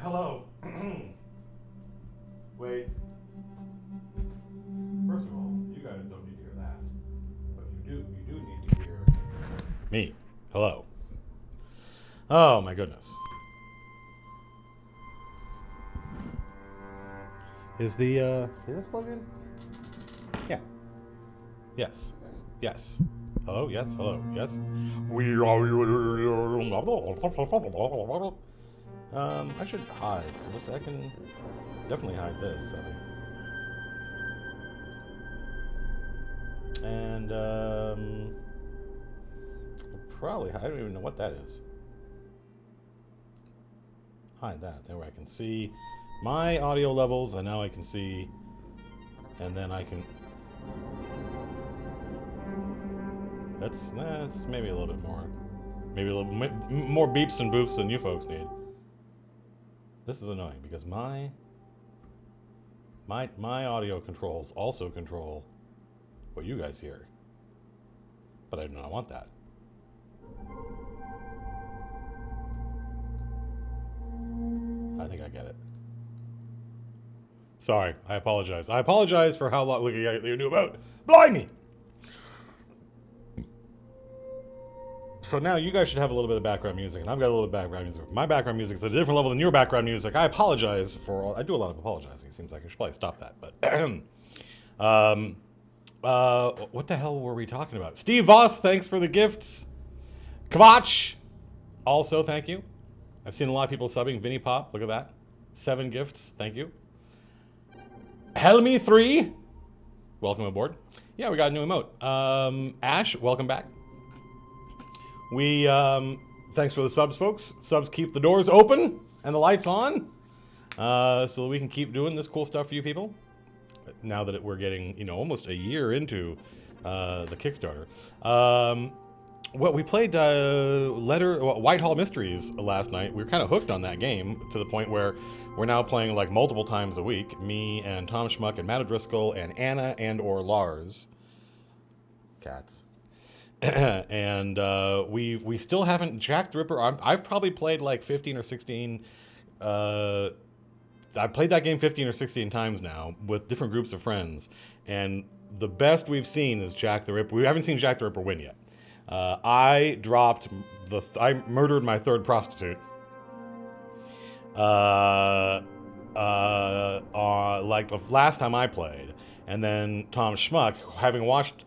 Hello. Wait. First of all, you guys don't need to hear that. But you do need to hear me. Hello. Oh my goodness. Is this plugged in? Yeah. Yes. Yes. Hello? Yes. Hello? Yes. I should hide. So I can definitely hide this, I think. And probably I don't even know what that is. Hide that. There I can see my audio levels, and now I can see, and then I can. That's maybe a little bit more, maybe a little more beeps and boops than you folks need. This is annoying because my audio controls also control what you guys hear, but I do not want that. I think I get it. Sorry, I apologize. I apologize for how long you knew about. Blimey! So now you guys should have a little bit of background music, and I've got a little bit of background music. My background music is at a different level than your background music. I apologize for all. I do a lot of apologizing. It seems like I should probably stop that. But what the hell were we talking about? Steve Voss, thanks for the gifts. Kvach, also thank you. I've seen a lot of people subbing. Vinny Pop, look at that. 7 gifts, thank you. Helmy 3, welcome aboard. Yeah, we got a new emote. Ash, welcome back. We, thanks for the subs, folks. Subs keep the doors open and the lights on, so that we can keep doing this cool stuff for you people. Now that we're getting, almost a year into the Kickstarter. Well, we played Whitehall Mysteries last night. We were kind of hooked on that game to the point where we're now playing like multiple times a week. Me and Tom Schmuck and Matt O'Driscoll and Anna and or Lars. Cats. And we still haven't Jack the Ripper. I've probably played like 15 or 16. I've played that game 15 or 16 times now with different groups of friends, and the best we've seen is Jack the Ripper. We haven't seen Jack the Ripper win yet. I murdered my 3rd prostitute. Like the last time I played, and then Tom Schmuck, having watched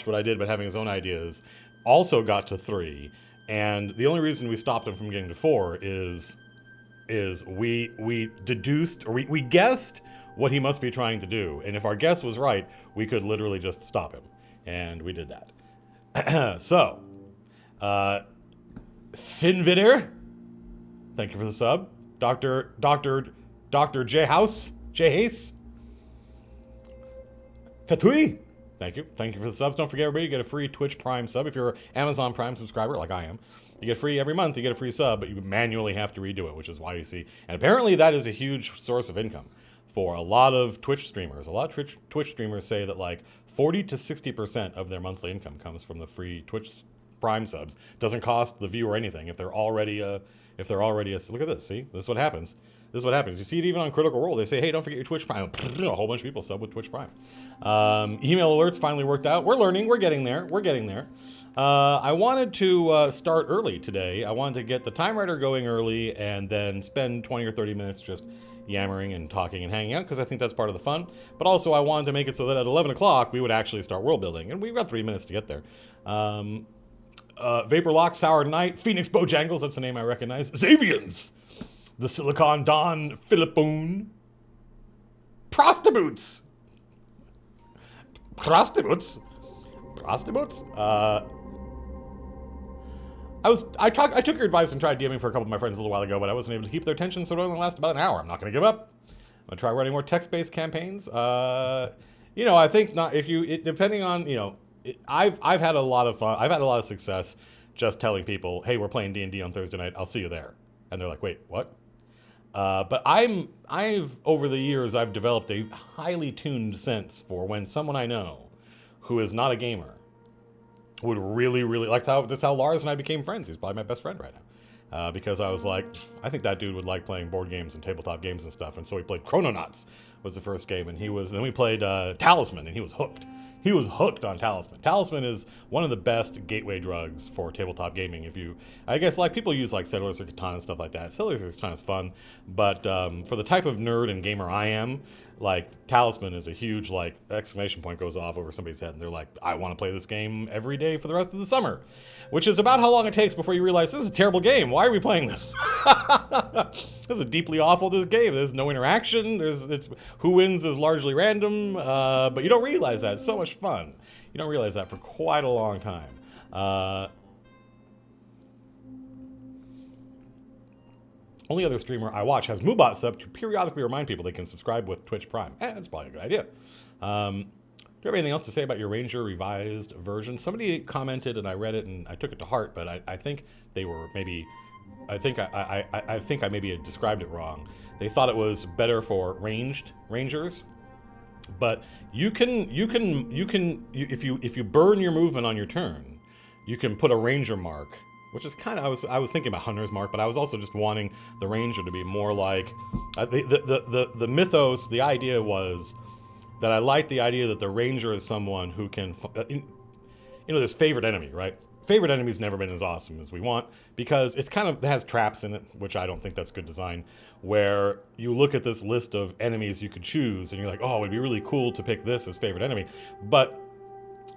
what I did, but having his own ideas, also got to 3. And the only reason we stopped him from getting to 4 is we deduced, or we guessed what he must be trying to do. And if our guess was right, we could literally just stop him. And we did that. So, Finvitter, thank you for the sub. Dr. J House, J Hayes. Fatui, thank you. Thank you for the subs. Don't forget, everybody, you get a free Twitch Prime sub. If you're an Amazon Prime subscriber, like I am, you get free every month. You get a free sub, but you manually have to redo it, which is why you see. And apparently that is a huge source of income for a lot of Twitch streamers. A lot of Twitch streamers say that like 40 to 60% of their monthly income comes from the free Twitch Prime subs. Doesn't cost the viewer anything if they're already a look at this. See, this is what happens. This is what happens. You see it even on Critical Role. They say, hey, don't forget your Twitch Prime. A whole bunch of people sub with Twitch Prime. Email alerts finally worked out. We're learning. We're getting there. I wanted to start early today. I wanted to get the time writer going early and then spend 20 or 30 minutes just yammering and talking and hanging out, because I think that's part of the fun. But also I wanted to make it so that at 11 o'clock we would actually start world building, and we've got 3 minutes to get there. Vapor Lock, Sour Knight, Phoenix Bojangles, that's the name I recognize. Xavians, the Silicon Don, Philippone, Prostiboots. I took your advice and tried DMing for a couple of my friends a little while ago, but I wasn't able to keep their attention, so it only lasted about an hour. I'm not going to give up. I'm going to try running more text-based campaigns. I think not. Depending on, I've had a lot of fun. I've had a lot of success just telling people, hey, we're playing D&D on Thursday night. I'll see you there. And they're like, wait, what? But over the years, I've developed a highly tuned sense for when someone I know who is not a gamer would really, really, that's how Lars and I became friends. He's probably my best friend right now. because I was like, I think that dude would like playing board games and tabletop games and stuff. And so we played Chrononauts was the first game, and then we played Talisman, and he was hooked. He was hooked on Talisman. Talisman is one of the best gateway drugs for tabletop gaming. I guess like people use like Settlers of Catan and stuff like that. Settlers of Catan is fun, but for the type of nerd and gamer I am, like Talisman is a huge like exclamation point goes off over somebody's head, and they're like, I want to play this game every day for the rest of the summer, which is about how long it takes before you realize this is a terrible game. Why are we playing this? This is a deeply awful game. There's no interaction. It's who wins is largely random, but you don't realize that. It's so much fun. You don't realize that for quite a long time. Only other streamer I watch has Moobot sub to periodically remind people they can subscribe with Twitch Prime. That's probably a good idea. Do you have anything else to say about your Ranger revised version? Somebody commented, and I read it, and I took it to heart, but I think they were maybe... I think I maybe had described it wrong. They thought it was better for ranged Rangers, but if you burn your movement on your turn, you can put a Ranger mark, which is kind of, I was thinking about Hunter's Mark, but I was also just wanting the Ranger to be more like, the mythos, the idea was that I liked the idea that the Ranger is someone who can, this favorite enemy, right? Favorite enemy's never been as awesome as we want, because it has traps in it, which I don't think that's good design, where you look at this list of enemies you could choose, and you're like, oh, it'd be really cool to pick this as favorite enemy, but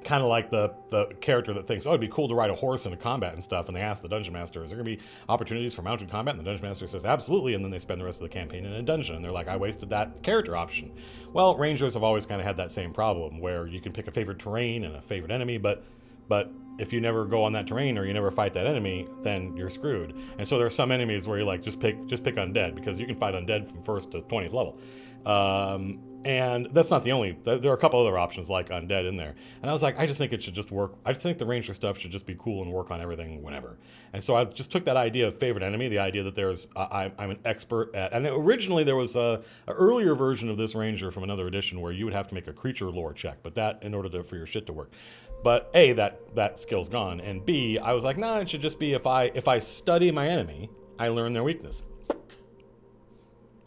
kind of like the character that thinks, oh, it'd be cool to ride a horse in a combat and stuff, and they ask the Dungeon Master, is there going to be opportunities for mounted combat? And the Dungeon Master says, absolutely, and then they spend the rest of the campaign in a dungeon, and they're like, I wasted that character option. Well, Rangers have always kind of had that same problem, where you can pick a favorite terrain and a favorite enemy, but if you never go on that terrain or you never fight that enemy, then you're screwed. And so there are some enemies where you're like, just pick undead, because you can fight undead from 1st to 20th level. And that's not the only, there are a couple other options like undead in there. And I was like, I just think it should just work. I just think the Ranger stuff should just be cool and work on everything whenever. And so I just took that idea of favorite enemy, the idea that there's, I'm an expert at, and originally there was a earlier version of this Ranger from another edition where you would have to make a creature lore check, but that in order for your shit to work. But A, that skill's gone, and B, I was like, nah, it should just be if I study my enemy, I learn their weakness.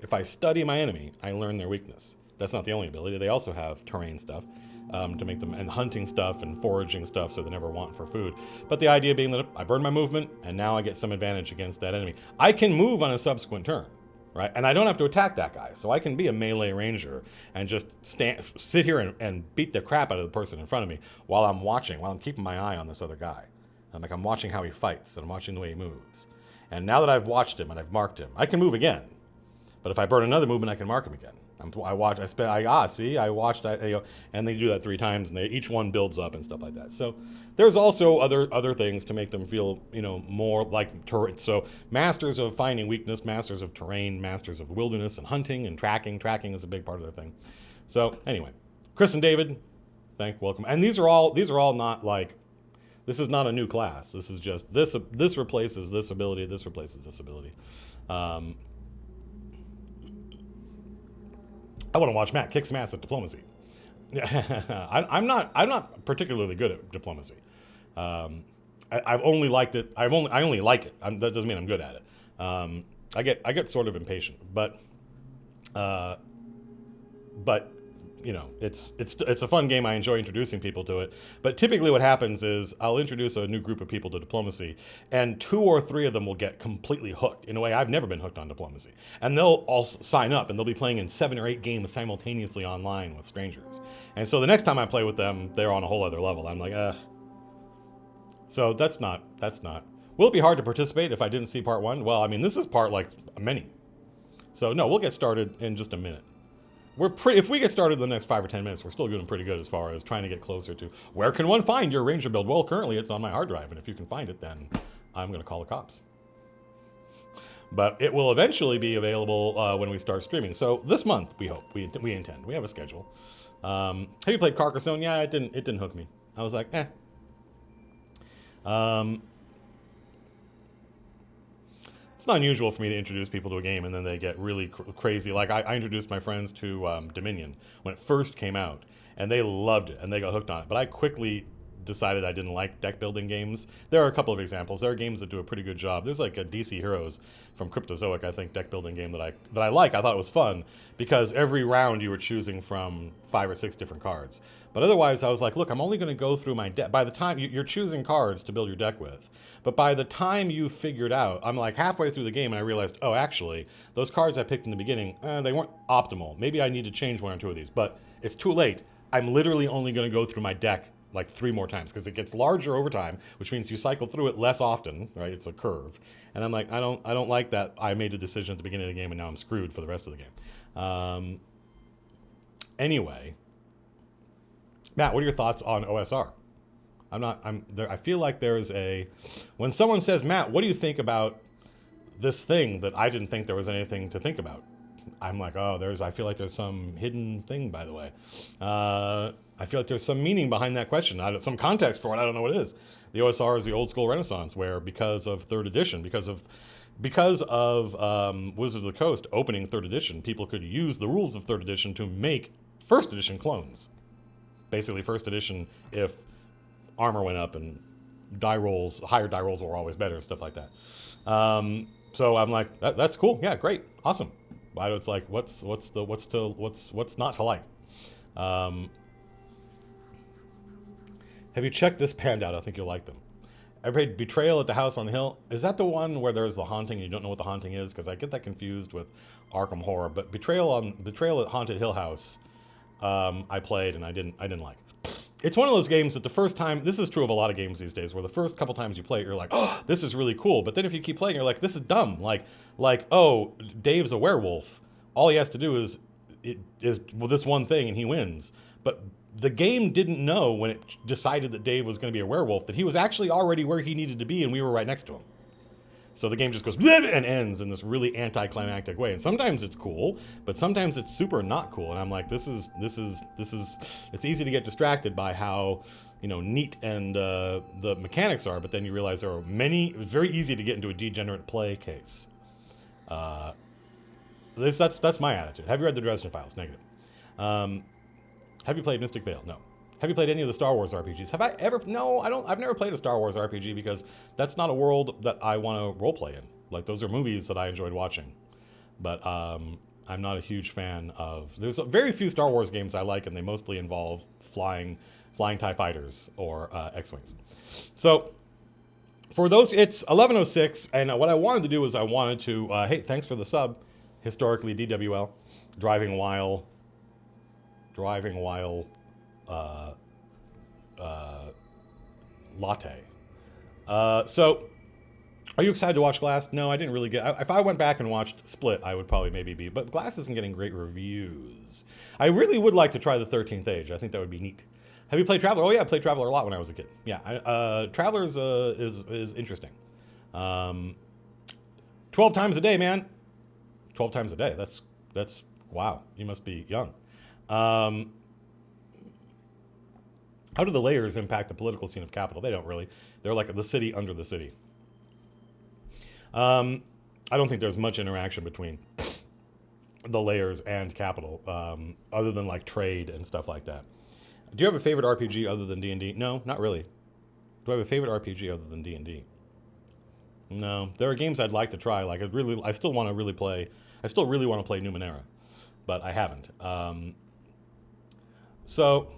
If I study my enemy, I learn their weakness. That's not the only ability. They also have terrain stuff to make them, and hunting stuff and foraging stuff, so they never want for food. But the idea being that I burn my movement, and now I get some advantage against that enemy. I can move on a subsequent turn, right? And I don't have to attack that guy. So I can be a melee ranger and just sit here and beat the crap out of the person in front of me while I'm keeping my eye on this other guy. I'm watching how he fights, and I'm watching the way he moves. And now that I've watched him and I've marked him, I can move again. But if I burn another movement, I can mark him again. I watched, and they do that 3 times, and each one builds up and stuff like that. So there's also other things to make them feel, more like terrain. So masters of finding weakness, masters of terrain, masters of wilderness and hunting and tracking. Tracking is a big part of their thing. So anyway, Chris and David, welcome. And these are all not like, this is not a new class. This is just this replaces this ability. This replaces this ability. I want to watch Matt kick some ass at diplomacy. I'm not particularly good at diplomacy. I've only liked it. I only like it. That doesn't mean I'm good at it. I get sort of impatient, but it's a fun game. I enjoy introducing people to it. But typically what happens is I'll introduce a new group of people to diplomacy, and 2 or 3 of them will get completely hooked in a way I've never been hooked on diplomacy. And they'll all sign up, and they'll be playing in 7 or 8 games simultaneously online with strangers. And so the next time I play with them, they're on a whole other level. I'm like, So that's not. Will it be hard to participate if I didn't see part 1? Well, this is part like many. So no, we'll get started in just a minute. If we get started in the next 5 or 10 minutes, we're still doing pretty good as far as trying to get closer to where can one find your Ranger build? Well, currently it's on my hard drive, and if you can find it, then I'm going to call the cops. But it will eventually be available when we start streaming. So this month, we hope, we intend. We have a schedule. Have you played Carcassonne? Yeah, it didn't hook me. I was like, eh. It's not unusual for me to introduce people to a game and then they get really crazy. Like I introduced my friends to Dominion when it first came out, and they loved it and they got hooked on it. But I quickly decided I didn't like deck building games. There are a couple of examples. There are games that do a pretty good job. There's like a DC Heroes from Cryptozoic, I think, deck building game that I like. I thought it was fun because every round you were choosing from 5 or 6 different cards. But otherwise, I was like, look, I'm only going to go through my deck. By the time you're choosing cards to build your deck with, but by the time you figured out, I'm like halfway through the game and I realized, oh, actually, those cards I picked in the beginning, they weren't optimal. Maybe I need to change 1 or 2 of these, but it's too late. I'm literally only going to go through my deck like 3 more times because it gets larger over time, which means you cycle through it less often, right? It's a curve. And I'm like, I don't like that. I made a decision at the beginning of the game and now I'm screwed for the rest of the game. Anyway, Matt, what are your thoughts on OSR? I feel like there's when someone says, Matt, what do you think about this thing that I didn't think there was anything to think about? I'm like, oh, I feel like there's some hidden thing, by the way. I feel like there's some meaning behind that question, some context for it. I don't know what it is. The OSR is the old school Renaissance, where because of 3rd edition, because of Wizards of the Coast opening 3rd edition, people could use the rules of 3rd edition to make 1st edition clones. Basically, 1st edition, if armor went up and higher die rolls were always better, stuff like that. So I'm like, that's cool. Yeah, great, awesome. But it's like, what's not to like? Have you checked this panned out? I think you'll like them. I played Betrayal at the House on the Hill. Is that the one where there's the haunting and you don't know what the haunting is? Because I get that confused with Arkham Horror. But Betrayal at Haunted Hill House, I played and I didn't like. It's one of those games that the first time, this is true of a lot of games these days, where the first couple times you play it, you're like, oh, this is really cool. But then if you keep playing, you're like, this is dumb. Like, oh, Dave's a werewolf. All he has to do is this one thing and he wins. But the game didn't know when it decided that Dave was going to be a werewolf that he was actually already where he needed to be and we were right next to him. So the game just goes and ends in this really anticlimactic way. And sometimes it's cool, but sometimes it's super not cool. And I'm like, this is it's easy to get distracted by how, neat and the mechanics are, but then you realize there are it's very easy to get into a degenerate play case. That's my attitude. Have you read the Dresden Files? Negative. Have you played Mystic Vale? No. Have you played any of the Star Wars RPGs? Have I ever? No, I don't. I've never played a Star Wars RPG because that's not a world that I want to roleplay in. Like, those are movies that I enjoyed watching. But I'm not a huge fan of... There's very few Star Wars games I like, and they mostly involve flying TIE fighters or X-Wings. So, for those, it's 11:06, and what I wanted to do is I wanted to... hey, thanks for the sub. Historically, DWL. Driving while latte. So, are you excited to watch Glass? No, I didn't really get... If I went back and watched Split, I would probably maybe be... But Glass isn't getting great reviews. I really would like to try the 13th Age. I think that would be neat. Have you played Traveler? Oh, yeah, I played Traveler a lot when I was a kid. Yeah, Traveler is interesting. 12 times a day, man. 12 times a day. That's wow. You must be young. How do the layers impact the political scene of Capital? They don't really. They're like the city under the city. I don't think there's much interaction between the layers and Capital, other than like trade and stuff like that. Do you have a favorite RPG other than D&D? No, not really. Do I have a favorite RPG other than D&D? No. There are games I'd like to try. Like, I still want to really play. I still really want to play Numenera, but I haven't. So,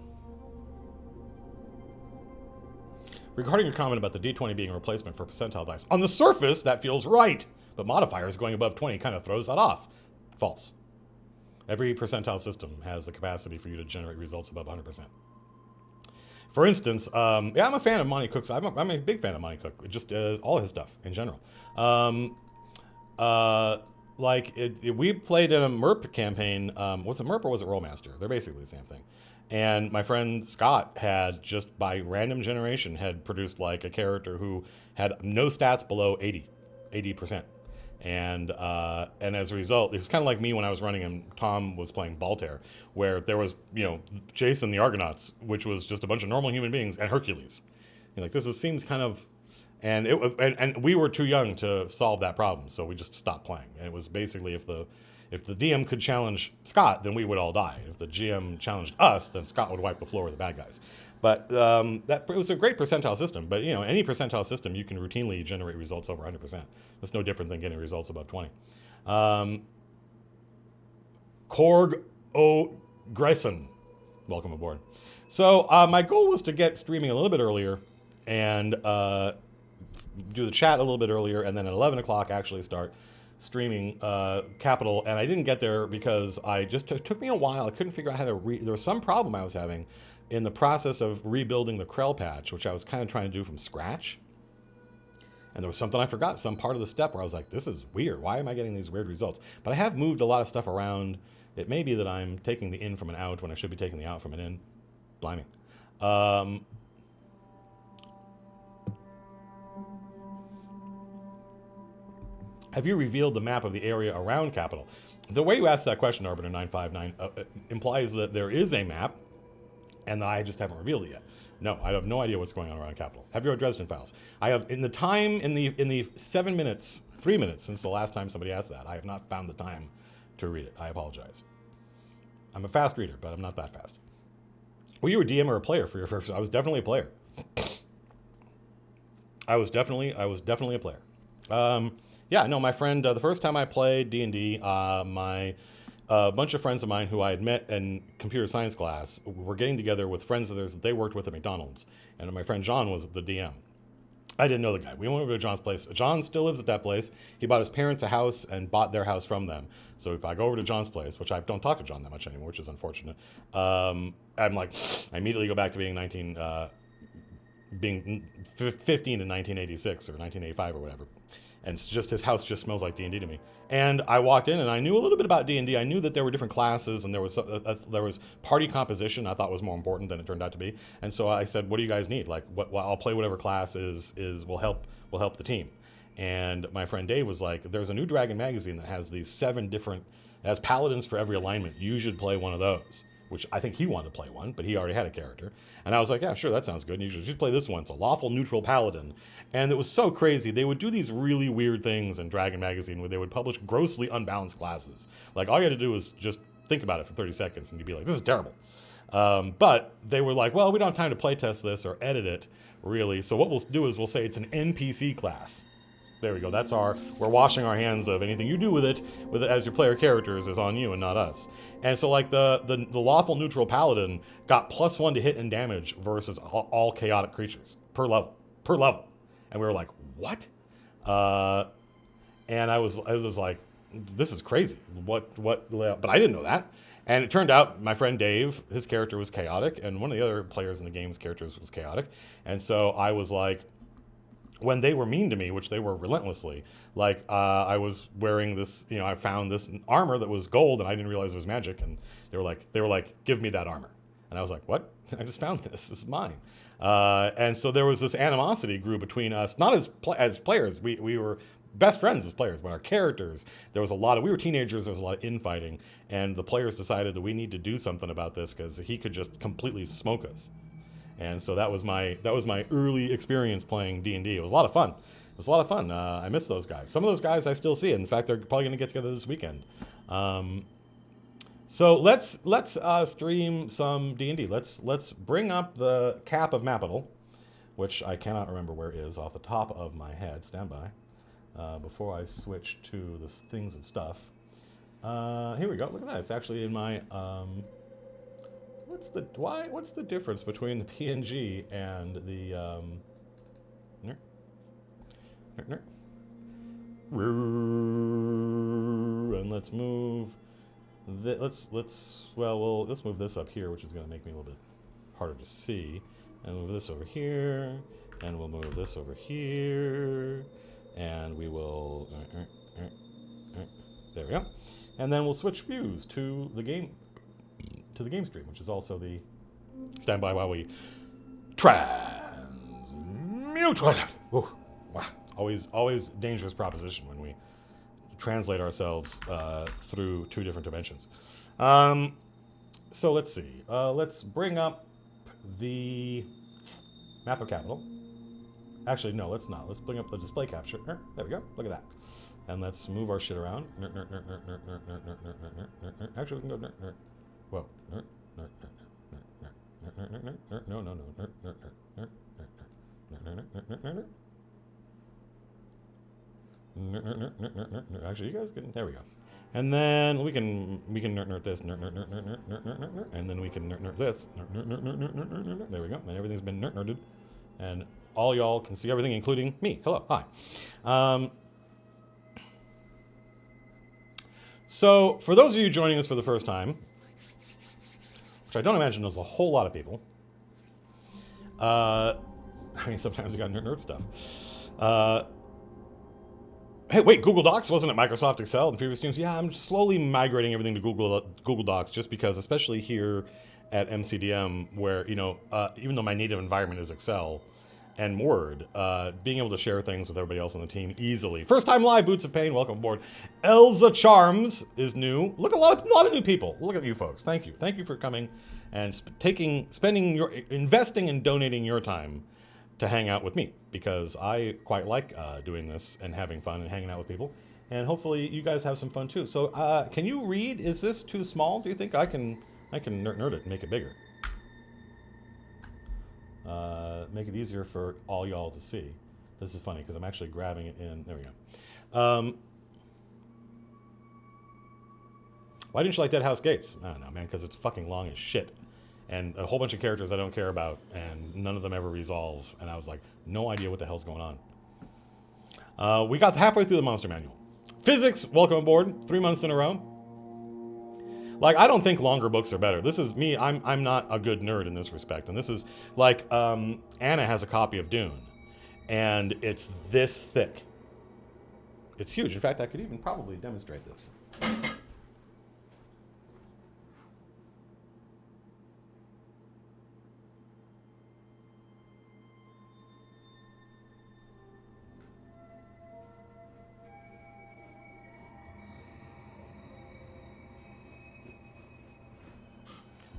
regarding your comment about the D20 being a replacement for percentile dice, on the surface, that feels right, but modifiers going above 20 kind of throws that off. False. Every percentile system has the capacity for you to generate results above 100%. For instance, I'm a fan of Monty Cook's. I'm a big fan of Monty Cook, just all his stuff in general. We played in a MERP campaign. Was it MERP or was it Rollmaster? They're basically the same thing. And my friend Scott had, just by random generation, had produced like a character who had no stats below 80%. And as a result, it was kind of like me when I was running and Tom was playing Baltair, where there was, Jason the Argonauts, which was just a bunch of normal human beings, and Hercules. Seems kind of... And we were too young to solve that problem, so we just stopped playing. And it was basically if If the DM could challenge Scott, then we would all die. If the GM challenged us, then Scott would wipe the floor with the bad guys. But it was a great percentile system. But, any percentile system, you can routinely generate results over 100%. That's no different than getting results above 20. Korg O. Grayson, welcome aboard. So my goal was to get streaming a little bit earlier and do the chat a little bit earlier, and then at 11 o'clock actually start streaming Capital. And I didn't get there because it took me a while. I couldn't figure out how to there was some problem I was having in the process of rebuilding the Krell patch, which I was kind of trying to do from scratch. And there was something I forgot, some part of the step where I was like, this is weird. Why am I getting these weird results? But I have moved a lot of stuff around. It may be that I'm taking the in from an out when I should be taking the out from an in. Blimey. Have you revealed the map of the area around Capital? The way you asked that question, Arbiter959, implies that there is a map and that I just haven't revealed it yet. No, I have no idea what's going on around Capital. Have you read Dresden Files? I have, in the 3 minutes since the last time somebody asked that, I have not found the time to read it. I apologize. I'm a fast reader, but I'm not that fast. Were you a DM or a player for your first? I was definitely a player. I was definitely a player. Yeah, no, my friend, the first time I played D&D, a bunch of friends of mine who I had met in computer science class were getting together with friends of theirs that they worked with at McDonald's. And my friend John was the DM. I didn't know the guy. We went over to John's place. John still lives at that place. He bought his parents a house and bought their house from them. So if I go over to John's place, which I don't talk to John that much anymore, which is unfortunate, I'm like, I immediately go back to being 15 in 1986 or 1985 or whatever. And it's just, his house just smells like D&D to me. And I walked in and I knew a little bit about D&D. I knew that there were different classes and there was party composition I thought was more important than it turned out to be. And so I said, what do you guys need? Like, I'll play whatever class will help the team. And my friend Dave was like, there's a new Dragon magazine that has these 7 different, it has paladins for every alignment. You should play one of those. Which I think he wanted to play one, but he already had a character. And I was like, yeah, sure, that sounds good. And you should just play this one. It's a lawful neutral paladin. And it was so crazy. They would do these really weird things in Dragon Magazine where they would publish grossly unbalanced classes. Like, all you had to do was just think about it for 30 seconds and you'd be like, this is terrible. But they were like, well, we don't have time to play test this or edit it, really. So what we'll do is we'll say it's an NPC class. There we go. We're washing our hands of anything you do with it as your player characters is on you and not us. And so like the lawful neutral paladin got +1 to hit and damage versus all chaotic creatures per level. And we were like, what? And I was like, this is crazy. What? But I didn't know that. And it turned out my friend Dave, his character was chaotic, and one of the other players in the game's characters was chaotic. And so I was like, when they were mean to me, which they were relentlessly, like I was wearing this, I found this armor that was gold and I didn't realize it was magic. And they were like, give me that armor. And I was like, what? I just found this. This is mine. And so there was this animosity grew between us, not as players. We were best friends as players, but our characters, we were teenagers, there was a lot of infighting. And the players decided that we need to do something about this because he could just completely smoke us. And so that was my early experience playing D&D. It was a lot of fun. I miss those guys. Some of those guys I still see. In fact, they're probably going to get together this weekend. So let's stream some D&D. Let's bring up the cap of Mapital, which I cannot remember where it is off the top of my head. Stand by before I switch to the things and stuff. Here we go. Look at that. It's actually in my. What's the difference between the PNG and the and let's move let's move this up here, which is going to make me a little bit harder to see, and move this over here, and we'll move this over here, and we will there we go, and then we'll switch views to the game stream, which is also the standby while we transmute. Wow. Always dangerous proposition when we translate ourselves through 2 different dimensions. So let's see. Let's bring up the map of Capital. Actually, no, let's not. Let's bring up the display capture. There we go. Look at that. And let's move our shit around. Actually, we can go Whoa. Actually, you guys can. There we go. And then we can nerd this, and then we can nerd this. There we go. And everything's been nerded, and all y'all can see everything, including me. Hello, hi. So, for those of you joining us for the first time, which I don't imagine there's a whole lot of people. I mean, sometimes you got nerd stuff. Hey, wait, Google Docs wasn't it Microsoft Excel in previous streams? Yeah, I'm slowly migrating everything to Google Docs just because, especially here at MCDM, where, you know, even though my native environment is Excel and Word, being able to share things with everybody else on the team easily. First time live, Boots of Pain, welcome aboard. Elza Charms is new. Look, a lot of new people. Look at you folks. Thank you for coming and investing and donating your time to hang out with me, because I quite like doing this and having fun and hanging out with people, and hopefully you guys have some fun too. So can you read? Is this too small? Do you think I can nerd it and make it bigger? Make it easier for all y'all to see. This is funny because I'm actually grabbing it in. There we go. Why didn't you like Dead House Gates? I don't know, man, because it's fucking long as shit. And a whole bunch of characters I don't care about, and none of them ever resolve. And I was like, no idea what the hell's going on. We got halfway through the monster manual. Physics, welcome aboard. 3 months in a row. Like, I don't think longer books are better. This is me. I'm not a good nerd in this respect. And this is like, Anna has a copy of Dune, and it's this thick. It's huge. In fact, I could even probably demonstrate this.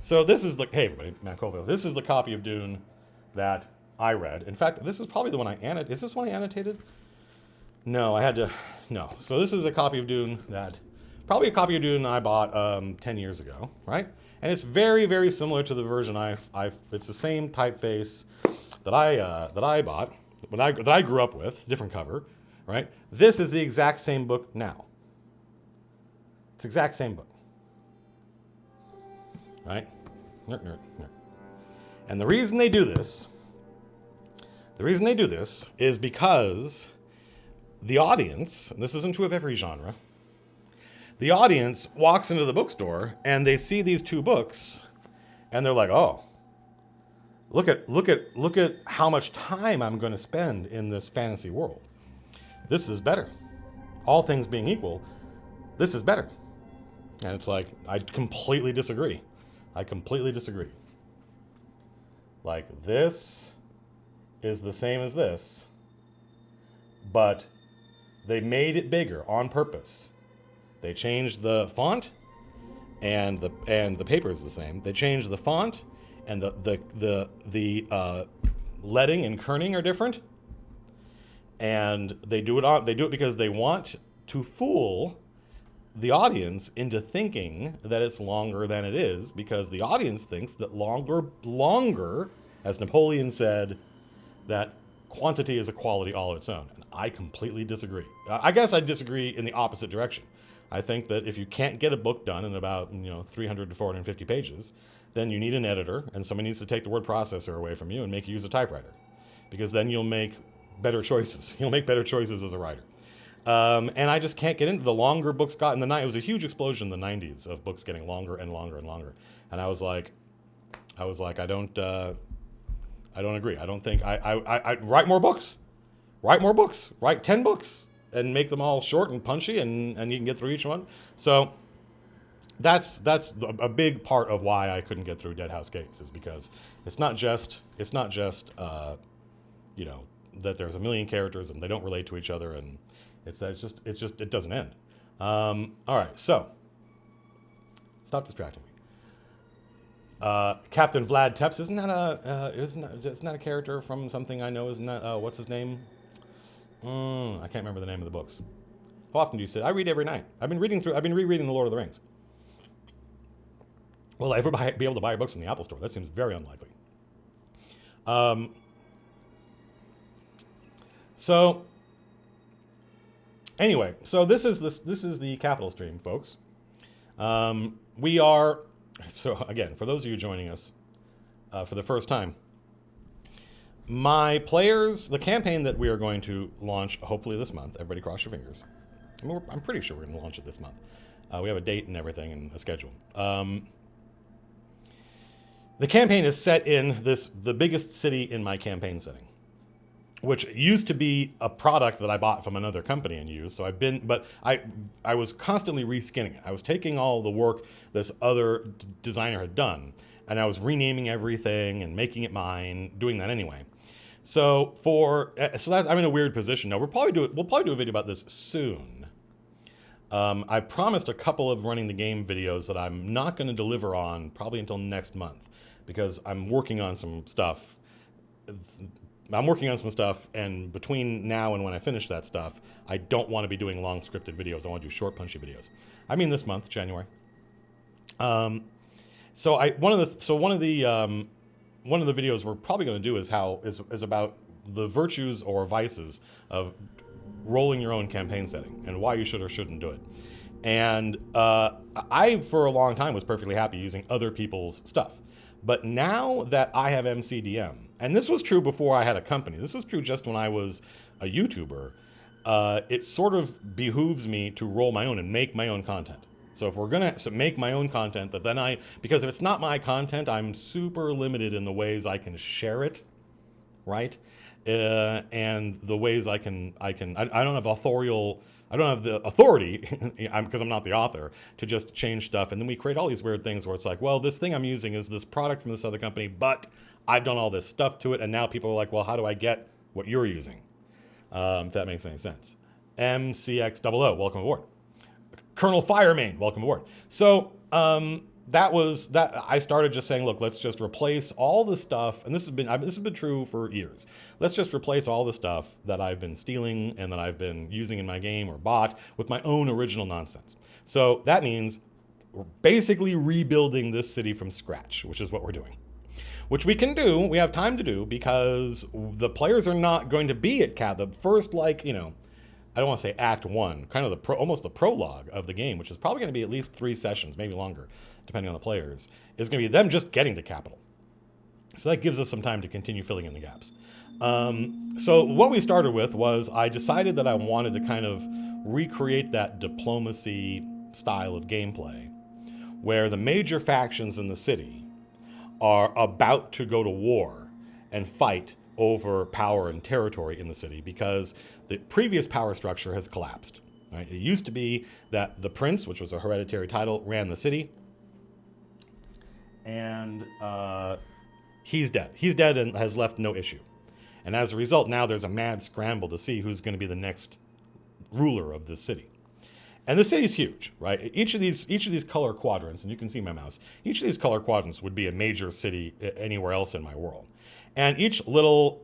So this is the, hey everybody, Matt Colville. This is the copy of Dune that I read. In fact, this is probably the one I annotated. Is this one I annotated? No, I had to, no. So this is a copy of Dune probably a copy of Dune I bought 10 years ago, right? And it's very, very similar to the version it's the same typeface that I bought, that I grew up with, different cover, right? This is the exact same book now. It's the exact same book. Right? And the reason they do this is because the audience, and this isn't true of every genre, the audience walks into the bookstore and they see these two books and they're like, oh, look at how much time I'm going to spend in this fantasy world. This is better. All things being equal, this is better. And it's like, I completely disagree. Like, this is the same as this, but they made it bigger on purpose. They changed the font, and the paper is the same. They changed the font, and the leading and kerning are different. And they do it because they want to fool the audience into thinking that it's longer than it is, because the audience thinks that longer, as Napoleon said, that quantity is a quality all its own. And I completely disagree. I guess I disagree in the opposite direction. I think that if you can't get a book done in about 300 to 450 pages, then you need an editor, and somebody needs to take the word processor away from you and make you use a typewriter, because then you'll make better choices. You'll make better choices as a writer. And I just can't get into the longer books got in the night. It was a huge explosion in the 90s of books getting longer and longer and longer. And I was like, I don't agree. I don't think I write more books, write 10 books and make them all short and punchy, and you can get through each one. So that's a big part of why I couldn't get through Dead House Gates, is because it's not just that there's a million characters and they don't relate to each other, and it doesn't end. All right, so stop distracting me. Captain Vlad Tepes, isn't that a character from something I know? Isn't that what's his name? I can't remember the name of the books. How often do you sit? I read every night. I've been rereading The Lord of the Rings. Will I ever be able to buy books from the Apple Store? That seems very unlikely. So anyway, so this is the Capital stream, folks. We are, so again, for those of you joining us for the first time, my players, the campaign that we are going to launch hopefully this month, everybody cross your fingers. I mean, I'm pretty sure we're going to launch it this month. We have a date and everything and a schedule. The campaign is set in the biggest city in my campaign setting, which used to be a product that I bought from another company and used. So I was constantly reskinning it. I was taking all the work this other designer had done, and I was renaming everything and making it mine, doing that anyway. So I'm in a weird position now. We'll probably do a video about this soon. I promised a couple of running the game videos that I'm not going to deliver on probably until next month, because I'm working on some stuff. And between now and when I finish that stuff, I don't want to be doing long scripted videos. I want to do short, punchy videos. I mean, this month, January. One of the videos we're probably going to do is about the virtues or vices of rolling your own campaign setting and why you should or shouldn't do it. And I, for a long time, was perfectly happy using other people's stuff. But now that I have MCDM, and this was true before I had a company, this was true just when I was a YouTuber, it sort of behooves me to roll my own and make my own content. So if we're going to make my own content, because if it's not my content, I'm super limited in the ways I can share it, right? And the ways I don't have the authority, because I'm not the author, to just change stuff. And then we create all these weird things where it's like, well, this thing I'm using is this product from this other company, but I've done all this stuff to it. And now people are like, well, how do I get what you're using? If that makes any sense. MCX00, welcome aboard. Colonel Firemain, welcome aboard. So I started just saying, look, let's just replace all the stuff, and this has been true for years. Let's just replace all the stuff that I've been stealing and that I've been using in my game or bought with my own original nonsense. So that means we're basically rebuilding this city from scratch, which is what we're doing. Which we can do, we have time to do, because the players are not going to be at the first, I don't want to say act one, kind of almost the prologue of the game, which is probably going to be at least 3 sessions, maybe longer, depending on the players, is going to be them just getting to Capital. So that gives us some time to continue filling in the gaps. So what we started with was I decided that I wanted to kind of recreate that diplomacy style of gameplay, where the major factions in the city are about to go to war and fight over power and territory in the city, because the previous power structure has collapsed. Right? It used to be that the prince, which was a hereditary title, ran the city, and he's dead. He's dead and has left no issue. And as a result, now there's a mad scramble to see who's going to be the next ruler of this city. And the city's huge, right? Each of these color quadrants, and you can see my mouse, each of these color quadrants would be a major city anywhere else in my world. And each little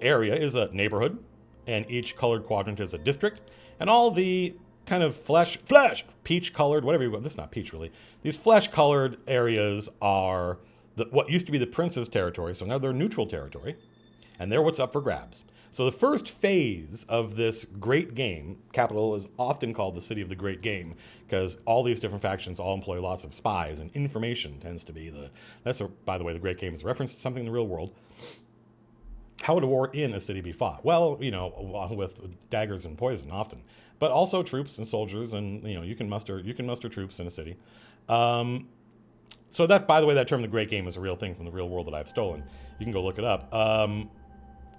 area is a neighborhood, and each colored quadrant is a district, and all the kind of peach-colored, whatever you want, this is not peach really, these flesh-colored areas are what used to be the prince's territory, so now they're neutral territory, and they're what's up for grabs. So the first phase of this great game, Capital is often called the city of the great game, because all these different factions all employ lots of spies, and information tends to be by the way, the great game is a reference to something in the real world. How would a war in a city be fought? Well, with daggers and poison often, but also troops and soldiers, and you can muster troops in a city. So that, by the way, that term, the great game, is a real thing from the real world that I've stolen. You can go look it up.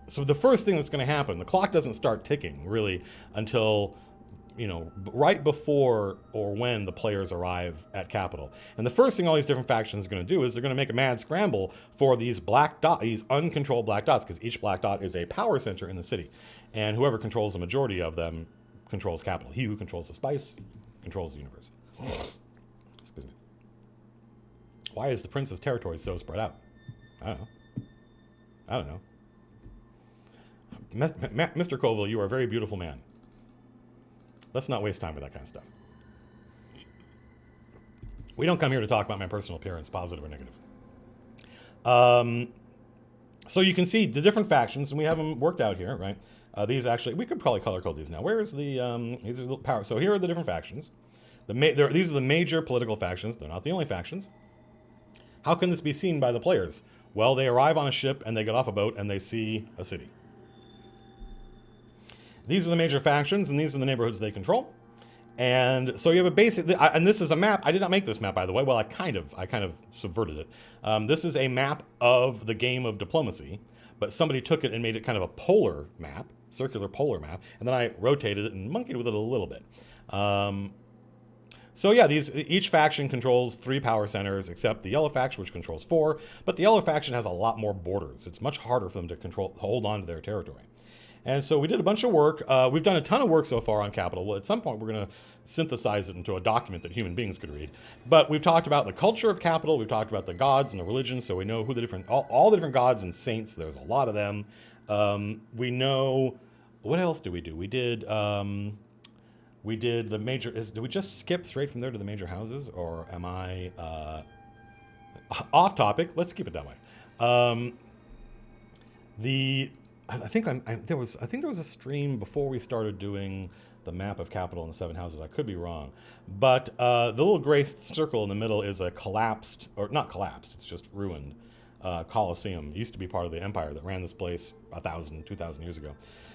So the first thing that's going to happen, the clock doesn't start ticking really until right before or when the players arrive at Capital. And the first thing all these different factions are going to do is they're going to make a mad scramble for these these uncontrolled black dots, because each black dot is a power center in the city. And whoever controls the majority of them controls Capital. He who controls the spice controls the universe. Excuse me. Why is the prince's territory so spread out? I don't know. Mr. Colville, you are a very beautiful man. Let's not waste time with that kind of stuff. We don't come here to talk about my personal appearance, positive or negative. So you can see the different factions, and we have them worked out here, right? These actually, we could probably color code these now. Where is the, these are the power. So here are the different factions. These are the major political factions. They're not the only factions. How can this be seen by the players? Well, they arrive on a ship and they get off a boat and they see a city. These are the major factions and these are the neighborhoods they control. And so you have a basic, and this is a map. I did not make this map, by the way. Well, I kind of subverted it. This is a map of the game of diplomacy, but somebody took it and made it kind of a polar map, circular polar map, and then I rotated it and monkeyed with it a little bit. So yeah, each faction controls 3 power centers, except the yellow faction, which controls 4. But the yellow faction has a lot more borders. It's much harder for them to hold on to their territory. And so we did a bunch of work. We've done a ton of work so far on capital. Well, at some point, we're going to synthesize it into a document that human beings could read. But we've talked about the culture of capital. We've talked about the gods and the religions, so we know who the different, all the different gods and saints. There's a lot of them. We know, what else do? We did the major, did we just skip straight from there to the major houses? Or am I off topic? Let's keep it that way. I think there was a stream before we started doing the map of capital and the 7 houses. I could be wrong, but the little gray circle in the middle is a collapsed, or not collapsed, it's just ruined Colosseum. It used to be part of the empire that ran this place 1,000, 2,000 years ago.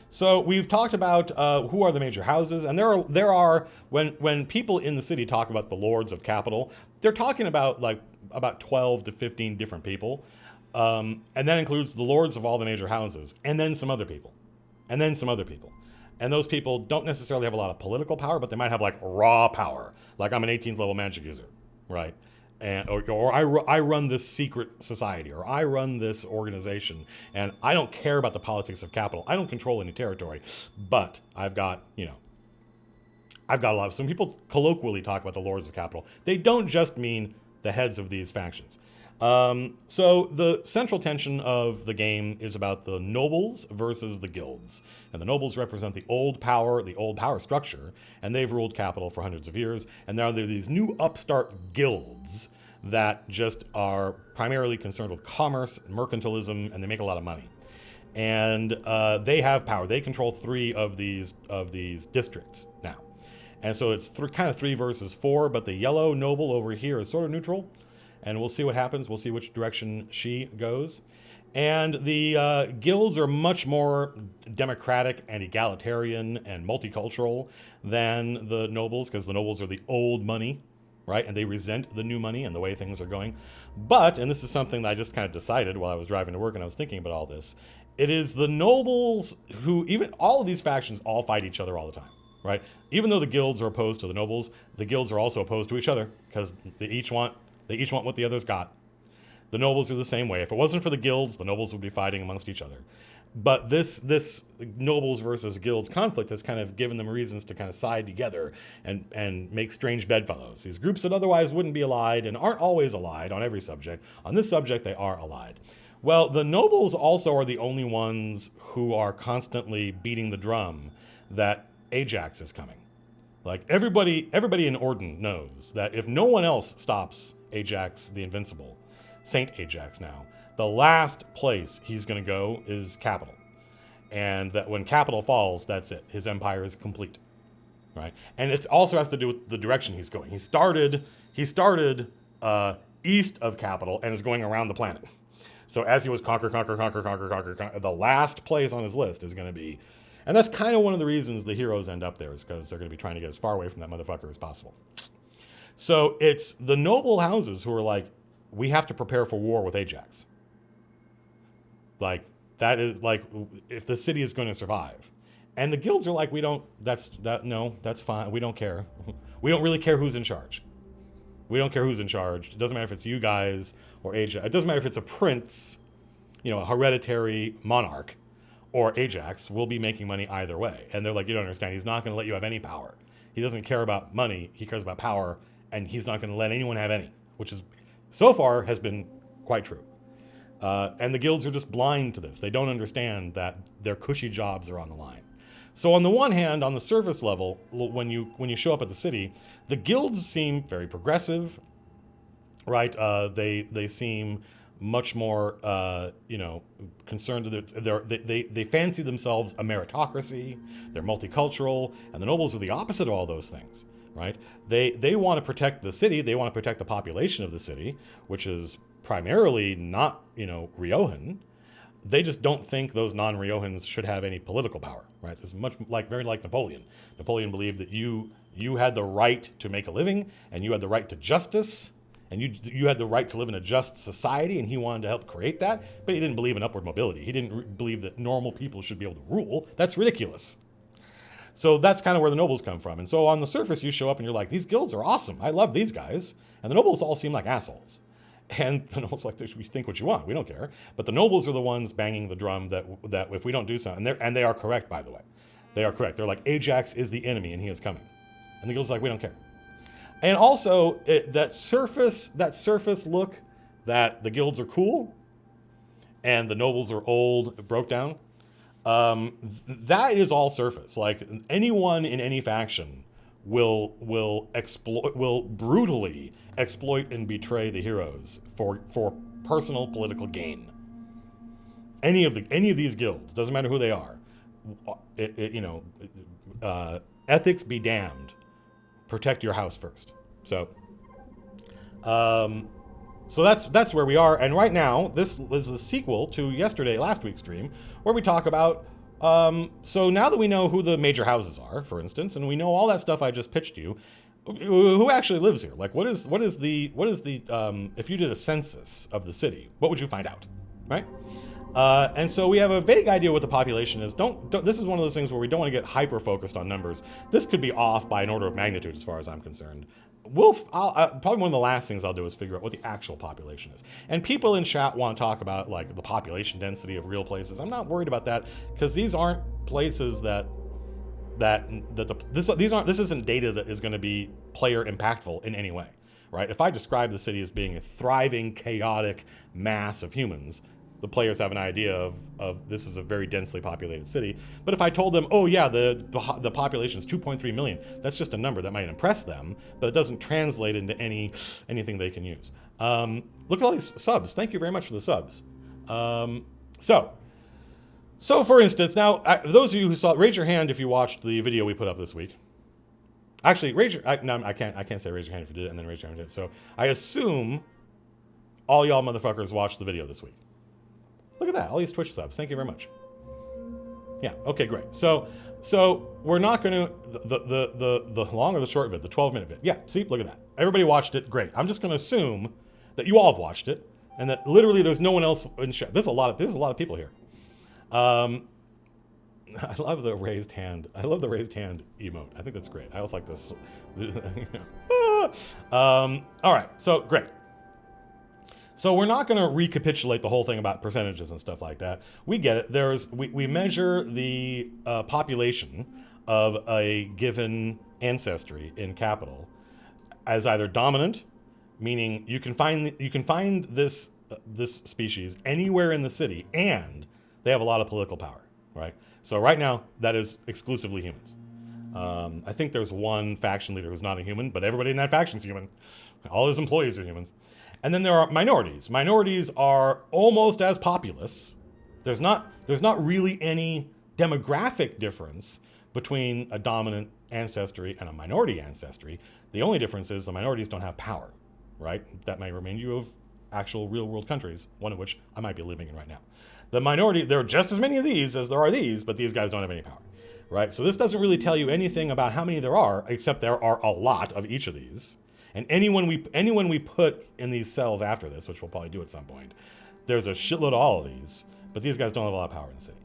So we've talked about who are the major houses, and there are when people in the city talk about the lords of capital, they're talking about about 12 to 15 different people. And that includes the lords of all the major houses, and then some other people, and then some other people. And those people don't necessarily have a lot of political power, but they might have like raw power. Like I'm an 18th level magic user, right? And or I run this secret society, or I run this organization, and I don't care about the politics of capital. I don't control any territory, but I've got a lot of, some people colloquially talk about the lords of capital. They don't just mean the heads of these factions. So the central tension of the game is about the nobles versus the guilds. And the nobles represent the old power structure, and they've ruled capital for hundreds of years. And now there are these new upstart guilds that just are primarily concerned with commerce, mercantilism, and they make a lot of money. And they have power. They control 3 of these districts now. And so it's kind of 3 versus 4, but the yellow noble over here is sort of neutral. And we'll see what happens. We'll see which direction she goes. And the guilds are much more democratic and egalitarian and multicultural than the nobles, because the nobles are the old money, right? And they resent the new money and the way things are going. But, and this is something that I just kind of decided while I was driving to work and I was thinking about all this, it is the nobles who, even all of these factions all fight each other all the time, right? Even though the guilds are opposed to the nobles, the guilds are also opposed to each other, because they each want what the others got. The nobles are the same way. If it wasn't for the guilds, the nobles would be fighting amongst each other. But this nobles versus guilds conflict has kind of given them reasons to kind of side together and make strange bedfellows. These groups that otherwise wouldn't be allied and aren't always allied on every subject. On this subject, they are allied. Well, the nobles also are the only ones who are constantly beating the drum that Ajax is coming. Like everybody in Orden knows that if no one else stops Ajax the Invincible, Saint Ajax now, the last place he's going to go is capital. And that when capital falls, that's it. His empire is complete, right? And it also has to do with the direction he's going. He started east of capital and is going around the planet. So as he was conquer, the last place on his list is going to be, and that's kind of one of the reasons the heroes end up there, is because they're going to be trying to get as far away from that motherfucker as possible. So it's the noble houses who are like, we have to prepare for war with Ajax. Like, that is like, if the city is going to survive. And the guilds are like, that's fine. We don't care. We don't really care who's in charge. We don't care who's in charge. It doesn't matter if it's you guys or Ajax. It doesn't matter if it's a prince, a hereditary monarch, or Ajax. Will be making money either way. And they're like, you don't understand. He's not going to let you have any power. He doesn't care about money. He cares about power, and he's not going to let anyone have any, which is, so far, has been quite true. And the guilds are just blind to this. They don't understand that their cushy jobs are on the line. So on the one hand, on the surface level, when you show up at the city, the guilds seem very progressive, right? They seem much more concerned that they fancy themselves a meritocracy. They're multicultural, and the nobles are the opposite of all those things, right? They want to protect the city. They want to protect the population of the city, which is primarily not Riojan. They just don't think those non-Riojans should have any political power, right? It's very like Napoleon. Napoleon believed that you had the right to make a living, and you had the right to justice, and you had the right to live in a just society, and he wanted to help create that, but he didn't believe in upward mobility. He didn't believe that normal people should be able to rule. That's ridiculous. So that's kind of where the nobles come from. And so on the surface, you show up and you're like, these guilds are awesome. I love these guys. And the nobles all seem like assholes. And the nobles like, we think what you want. We don't care. But the nobles are the ones banging the drum that if we don't do something, and they are correct, by the way. They are correct. They're like, Ajax is the enemy and he is coming. And the guild's like, we don't care. And also that surface look that the guilds are cool and the nobles are old, broke down. That is all surface. Like anyone in any faction will brutally exploit and betray the heroes for personal political gain. Any of these guilds, doesn't matter who they are. Ethics be damned. Protect your house first. So that's where we are. And right now, this is the sequel to last week's stream, where we talk about. So now that we know who the major houses are, for instance, and we know all that stuff I just pitched you, who actually lives here? Like, what is the if you did a census of the city, what would you find out, right? And so we have a vague idea what the population is. This is one of those things where we don't want to get hyper focused on numbers. This could be off by an order of magnitude, as far as I'm concerned. Probably one of the last things I'll do is figure out what the actual population is. And people in chat want to talk about like the population density of real places. I'm not worried about that because these aren't places this isn't data that is going to be player impactful in any way, right? If I describe the city as being a thriving, chaotic mass of humans, the players have an idea of this is a very densely populated city. But if I told them, oh yeah, the population is 2.3 million, that's just a number that might impress them, but it doesn't translate into anything they can use. Look at all these subs. Thank you very much for the subs. So for instance, now those of you who saw, raise your hand if you watched the video we put up this week. Actually, I can't say raise your hand if you did it and then raise your hand if you did it. So I assume all y'all motherfuckers watched the video this week. Look at that, all these Twitch subs. Thank you very much. Yeah, okay, great. So we're not going to, the long or the short of it, the 12-minute bit. Yeah, see, look at that. Everybody watched it, great. I'm just going to assume that you all have watched it and that literally there's no one else in chat. There's a lot of people here. I love the raised hand. I love the raised hand emote. I think that's great. I also like this. All right, so great. So we're not going to recapitulate the whole thing about percentages and stuff like that. We get it. We measure the population of a given ancestry in capital as either dominant, meaning you can find this species anywhere in the city, and they have a lot of political power, right? So right now that is exclusively humans. I think there's one faction leader who's not a human, but everybody in that faction's human. All his employees are humans. And then there are minorities. Minorities are almost as populous. There's not really any demographic difference between a dominant ancestry and a minority ancestry. The only difference is the minorities don't have power, right? That may remind you of actual real world countries, one of which I might be living in right now. The minority, there are just as many of these as there are these, but these guys don't have any power, right? So this doesn't really tell you anything about how many there are, except there are a lot of each of these. And anyone we put in these cells after this, which we'll probably do at some point, there's a shitload of all of these, but these guys don't have a lot of power in the city.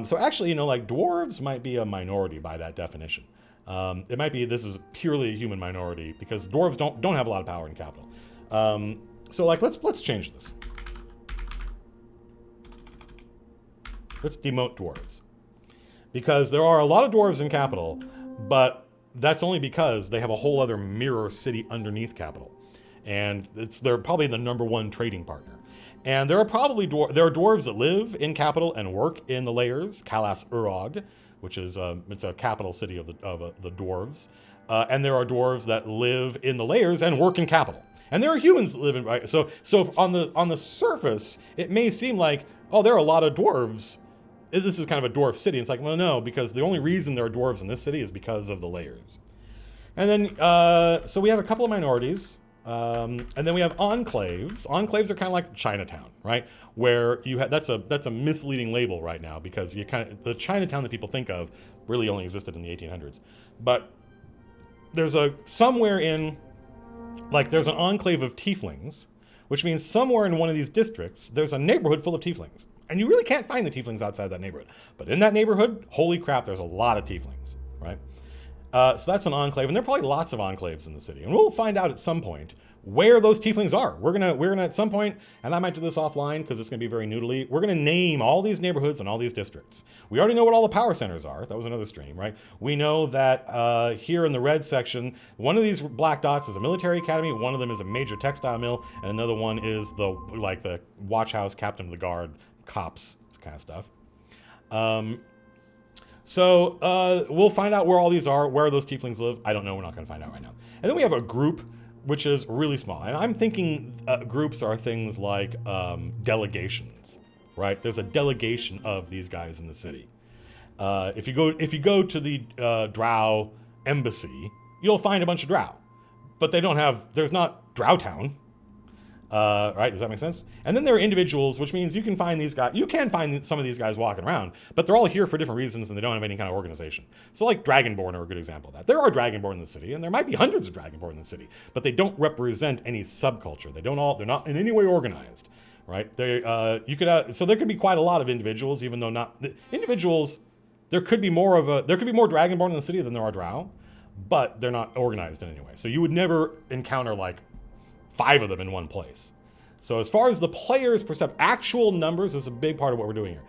So actually, like dwarves might be a minority by that definition. It might be this is purely a human minority because dwarves don't have a lot of power in capital. So like let's change this. Let's demote dwarves because there are a lot of dwarves in capital, but that's only because they have a whole other mirror city underneath capital, and they're probably the number one trading partner. And there are probably dwarves that live in capital and work in the layers, Kalas Urog, which is it's a capital city of the dwarves. And there are dwarves that live in the layers and work in capital. And there are humans that live in, right? So on the surface, it may seem like, oh, there are a lot of dwarves. This is kind of a dwarf city. It's like, well, no, because the only reason there are dwarves in this city is because of the layers. And then, so we have a couple of minorities. And then we have enclaves. Enclaves are kind of like Chinatown, right? Where you have, that's a misleading label right now, because you the Chinatown that people think of really only existed in the 1800s. But there's somewhere in, like, there's an enclave of tieflings, which means somewhere in one of these districts, there's a neighborhood full of tieflings. And you really can't find the tieflings outside that neighborhood. But in that neighborhood, holy crap, there's a lot of tieflings, right? So that's an enclave, and there are probably lots of enclaves in the city. And we'll find out at some point where those tieflings are. We're gonna at some point, and I might do this offline because it's gonna be very noodly. We're gonna name all these neighborhoods and all these districts. We already know what all the power centers are. That was another stream, right? We know that here in the red section, one of these black dots is a military academy. One of them is a major textile mill, and another one is the watch house, captain of the guard, cops, this kind of stuff. So we'll find out where all these are, where those tieflings live. I don't know. We're not going to find out right now. And then we have a group, which is really small. And I'm thinking groups are things like delegations, right? There's a delegation of these guys in the city. If you go to the Drow embassy, you'll find a bunch of Drow, but there's not Drowtown. Right? Does that make sense? And then there are individuals, which means you can find these guys. You can find some of these guys walking around, but they're all here for different reasons, and they don't have any kind of organization. So, like Dragonborn are a good example of that. There are Dragonborn in the city, and there might be hundreds of Dragonborn in the city, but they don't represent any subculture. They're not in any way organized, right? So there could be quite a lot of individuals, even though not individuals. There could be more Dragonborn in the city than there are Drow, but they're not organized in any way. So you would never encounter like 5 of them in one place. So as far as the players' actual numbers is a big part of what we're doing here.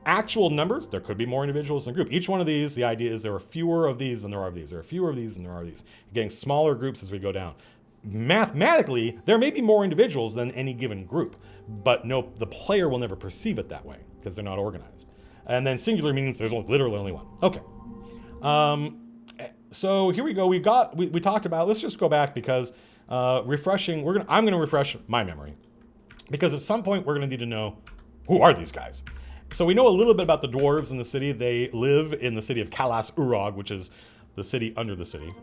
Actual numbers, there could be more individuals in a group. Each one of these, the idea is there are fewer of these than there are of these. There are fewer of these than there are of these. You're getting smaller groups as we go down. Mathematically, there may be more individuals than any given group, but no, the player will never perceive it that way because they're not organized. And then singular means there's literally only one. Okay. So here we go. We talked about, let's just go back because refreshing, I'm gonna refresh my memory because at some point we're gonna need to know who are these guys. So we know a little bit about the dwarves in the city. They live in the city of Kalas Urog, which is the city under the city,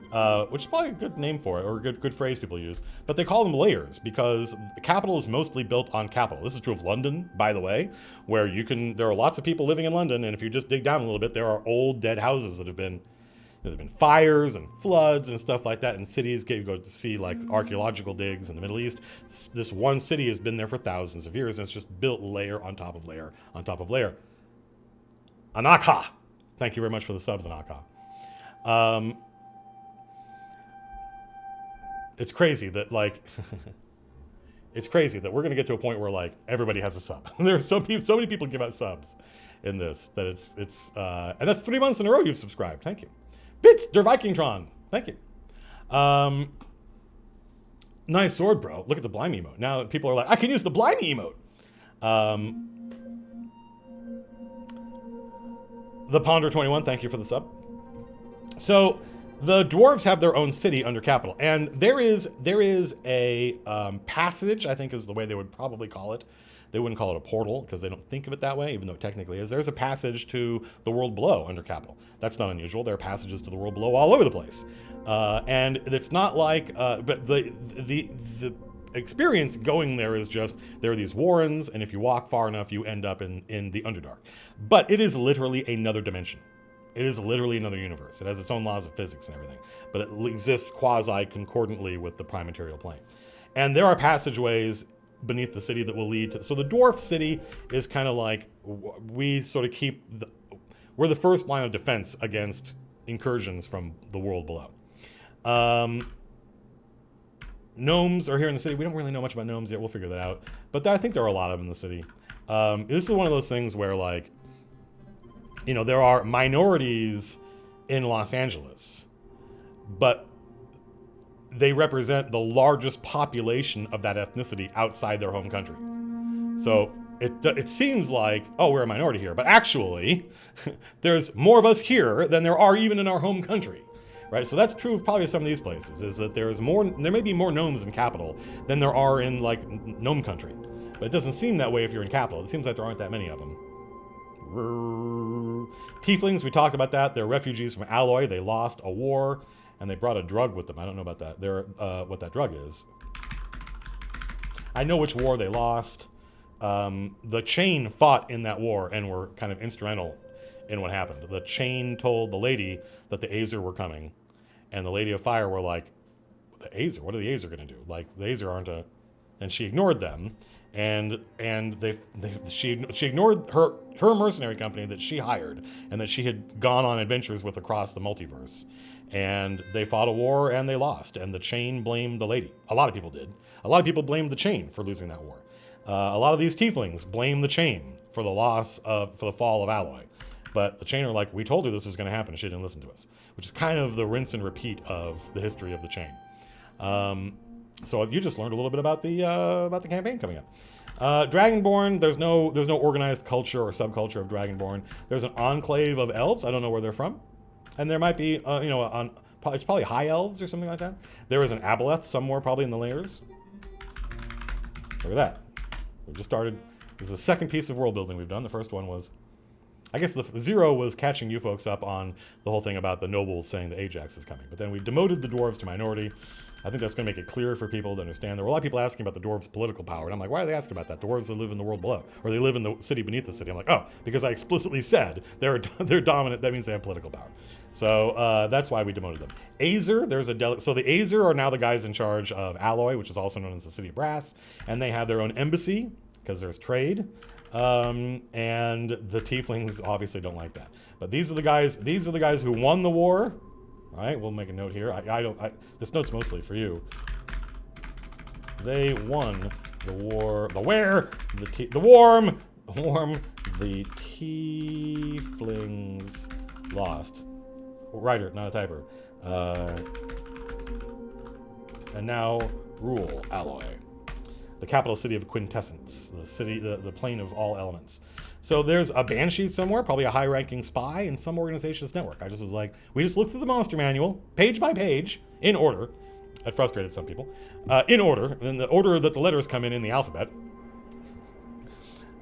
which is probably a good name for it, or a good phrase people use. But they call them layers because the capital is mostly built on capital. This is true of London, by the way, where there are lots of people living in London, and if you just dig down a little bit, there are old dead houses that have been there have been fires and floods and stuff like that in cities. You go to see like archaeological digs in the Middle East. This one city has been there for thousands of years, and it's just built layer on top of layer on top of layer. Anaka, thank you very much for the subs, Anaka. It's crazy that it's crazy that we're gonna get to a point where like everybody has a sub. There are so many people give out subs in this that it's and that's 3 months in a row you've subscribed. Thank you. Bits, Der Vikingtron. Thank you. Nice sword, bro. Look at the Blimey emote. Now people are like, I can use the Blimey emote. The Ponder21, thank you for the sub. So the dwarves have their own city under capital, and there is a passage, I think is the way they would probably call it. They wouldn't call it a portal because they don't think of it that way, even though it technically is. There's a passage to the world below under capital. That's not unusual. There are passages to the world below all over the place. And it's not like, but the experience going there is just, there are these warrens, and if you walk far enough, you end up in the Underdark. But it is literally another dimension. It is literally another universe. It has its own laws of physics and everything, but it exists quasi-concordantly with the prime material plane. And there are passageways beneath the city that will lead to, so the dwarf city is kind of like, we sort of we're the first line of defense against incursions from the world below. Gnomes are here in the city. We don't really know much about gnomes yet. We'll figure that out. But I think there are a lot of them in the city. This is one of those things where like, you know, there are minorities in Los Angeles, but they represent the largest population of that ethnicity outside their home country. So it seems like, oh, we're a minority here, but actually, there's more of us here than there are even in our home country, right? So that's true of probably some of these places, is that there may be more gnomes in capital than there are in like gnome country, but it doesn't seem that way if you're in capital. It seems like there aren't that many of them. Tieflings, we talked about that. They're refugees from Alloy. They lost a war, and they brought a drug with them. I don't know about that. What that drug is. I know which war they lost. The Chain fought in that war and were kind of instrumental in what happened. The Chain told the lady that the Aesir were coming, and the Lady of Fire were like, the Aesir? What are the Aesir going to do? Like, the Aesir aren't a... And she ignored them, and she ignored her mercenary company that she hired and that she had gone on adventures with across the multiverse. And they fought a war and they lost, and the Chain blamed the lady. A lot of people did. A lot of people blamed the Chain for losing that war. A lot of these tieflings blame the Chain for for the fall of Alloy. But the Chain are like, we told her this was going to happen, and she didn't listen to us. Which is kind of the rinse and repeat of the history of the Chain. So you just learned a little bit about the campaign coming up. Dragonborn, there's no organized culture or subculture of Dragonborn. There's an enclave of elves. I don't know where they're from. And there might be, it's probably high elves or something like that. There is an aboleth somewhere probably in the layers. Look at that. We just started. This is the second piece of world building we've done. The first one was, I guess the 0 was catching you folks up on the whole thing about the nobles saying that Ajax is coming. But then we demoted the dwarves to minority. I think that's going to make it clearer for people to understand. There were a lot of people asking about the dwarves' political power. And I'm like, why are they asking about that? Dwarves live in the world below. Or they live in the city beneath the city. I'm like, oh, because I explicitly said they're dominant. That means they have political power. So that's why we demoted them. Aesir, so the Aesir are now the guys in charge of Alloy, which is also known as the City of Brass. And they have their own embassy because there's trade. And the tieflings obviously don't like that. But these are the guys who won the war. All right, we'll make a note here. This note's mostly for you. They won the war. The tieflings lost. Writer, not a typer. And now rule Alloy, the capital city of Quintessence, the plane of all elements. So there's a Banshee somewhere, probably a high-ranking spy in some organization's network. I just was like, we just looked through the monster manual, page by page, in order. That frustrated some people. In order, in the order that the letters come in the alphabet.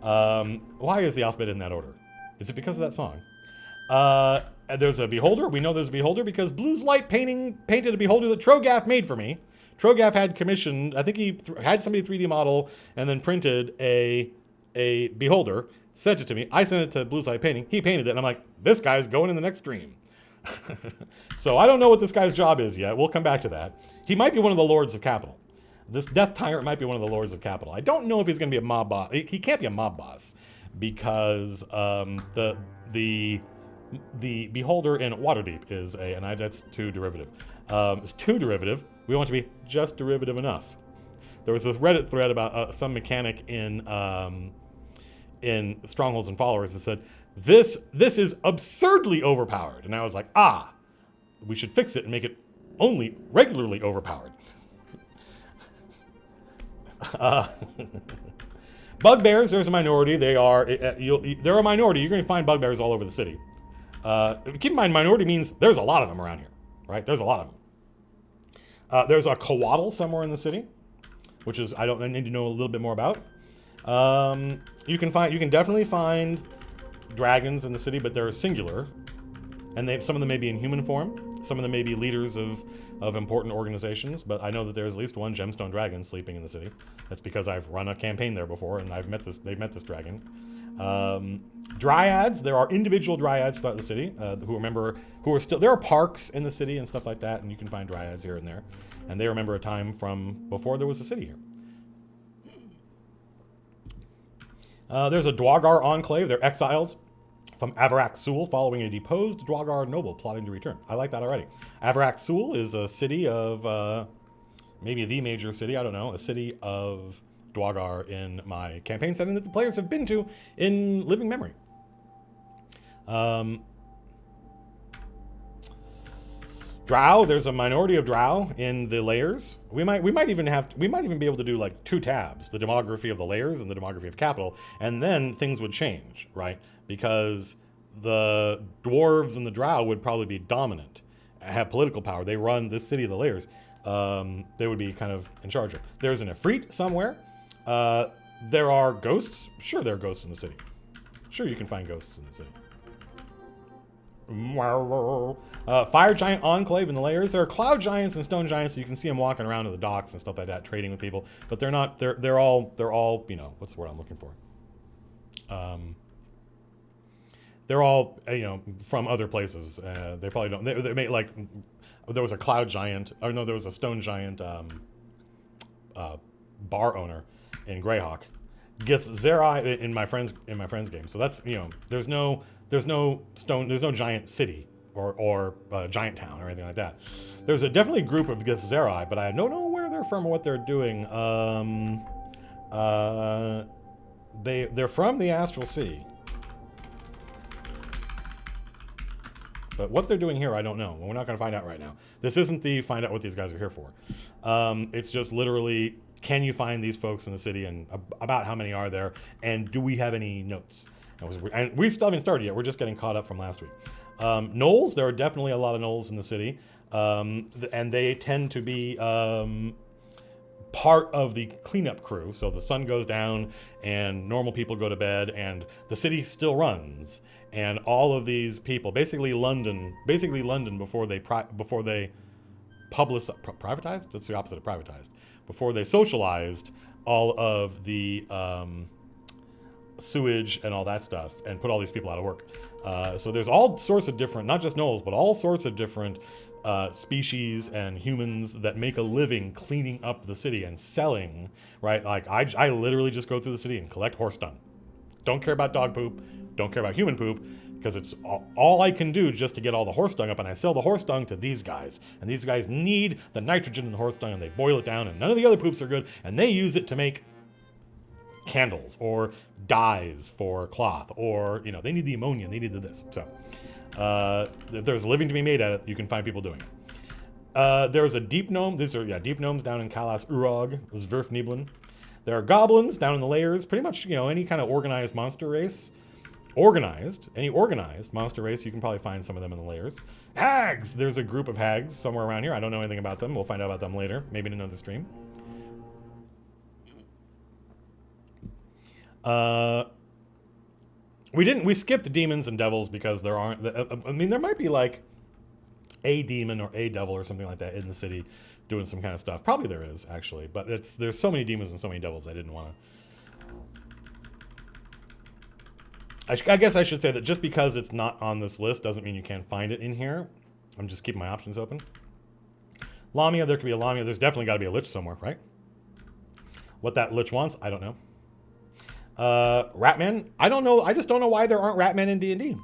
Why is the alphabet in that order? Is it because of that song? There's a beholder. We know there's a beholder because Blues Light painted a beholder that Trogaff made for me. Trogaff had commissioned, I think he had somebody 3D model and then printed a beholder, sent it to me. I sent it to Blues Light Painting. He painted it, and I'm like, this guy's going in the next stream. So I don't know what this guy's job is yet. We'll come back to that. He might be one of the Lords of Capital. This Death Tyrant might be one of the Lords of Capital. I don't know if he's going to be a mob boss. He can't be a mob boss because the beholder in Waterdeep is that's too derivative. It's too derivative. We want to be just derivative enough. There was a Reddit thread about some mechanic in Strongholds and Followers that said, this is absurdly overpowered. And I was like, we should fix it and make it only regularly overpowered. Bugbears, there's a minority. They're a minority. You're going to find bugbears all over the city. Keep in mind, minority means there's a lot of them around here, right? There's a lot of them. There's a Coatl somewhere in the city, which is I need to know a little bit more about. You can definitely find dragons in the city, but they're singular, and some of them may be in human form. Some of them may be leaders of important organizations, but I know that there's at least one gemstone dragon sleeping in the city. That's because I've run a campaign there before, and they've met this dragon. Dryads, there are individual dryads throughout the city there are parks in the city and stuff like that, and you can find dryads here and there, and they remember a time from before there was a city here. There's a Dwagar enclave. They're exiles from Avarak-Sul following a deposed Dwagar noble plotting to return. I like that already. Avarak-Sul is a city of maybe the major city, I don't know, a city of Dwagar in my campaign setting that the players have been to in living memory. Drow, there's a minority of Drow in the layers. We might even be able to do like 2 tabs, the demography of the layers and the demography of capital, and then things would change, right? Because the dwarves and the Drow would probably be dominant, have political power. They run this city of the layers. They would be kind of in charge of. There's an Ifrit somewhere. There are ghosts. Sure, there are ghosts in the city. Sure, you can find ghosts in the city. Fire giant enclave in the layers. There are cloud giants and stone giants, so you can see them walking around to the docks and stuff like that, trading with people. But they're not. They're all. You know, what's the word I'm looking for? They're all from other places. They probably don't. They may like. There was a cloud giant. Or no, there was a stone giant bar owner in Greyhawk. Githzerai in my friend's game. So that's there's no giant city or giant town or anything like that. There's a definitely group of Githzerai, but I don't know where they're from or what they're doing. They're from the Astral Sea. But what they're doing here, I don't know. We're not going to find out right now. This isn't the find out what these guys are here for. It's just literally, can you find these folks in the city, and about how many are there, and do we have any notes? And we still haven't started yet. We're just getting caught up from last week. Gnolls, there are definitely a lot of gnolls in the city, and they tend to be part of the cleanup crew. So the sun goes down and normal people go to bed and the city still runs. And all of these people, basically London before they privatized, that's the opposite of privatized, before they socialized all of the sewage and all that stuff and put all these people out of work. So there's all sorts of different, not just gnolls, but all sorts of different species and humans that make a living cleaning up the city and selling, right? Like I literally just go through the city and collect horse dung. Don't care about dog poop, don't care about human poop, because it's all I can do just to get all the horse dung up, and I sell the horse dung to these guys. And these guys need the nitrogen in the horse dung, and they boil it down, and none of the other poops are good, and they use it to make candles or dyes for cloth, or they need the ammonia, they need this. So if there's a living to be made at it, you can find people doing it. There's a deep gnome. These are deep gnomes down in Kalas Urog, Zverfnibeln. There are goblins down in the layers. Pretty much any kind of organized monster race. Any organized monster race, you can probably find some of them in the layers. Hags! There's a group of hags somewhere around here. I don't know anything about them. We'll find out about them later, maybe in another stream. We skipped demons and devils because there aren't. There might be like a demon or a devil or something like that in the city doing some kind of stuff. Probably there is actually, but there's so many demons and so many devils. I didn't want to. I guess I should say that just because it's not on this list doesn't mean you can't find it in here. I'm just keeping my options open. Lamia, there could be a Lamia. There's definitely got to be a Lich somewhere, right? What that Lich wants, I don't know. Ratmen, I don't know. I just don't know why there aren't Ratmen in D&D.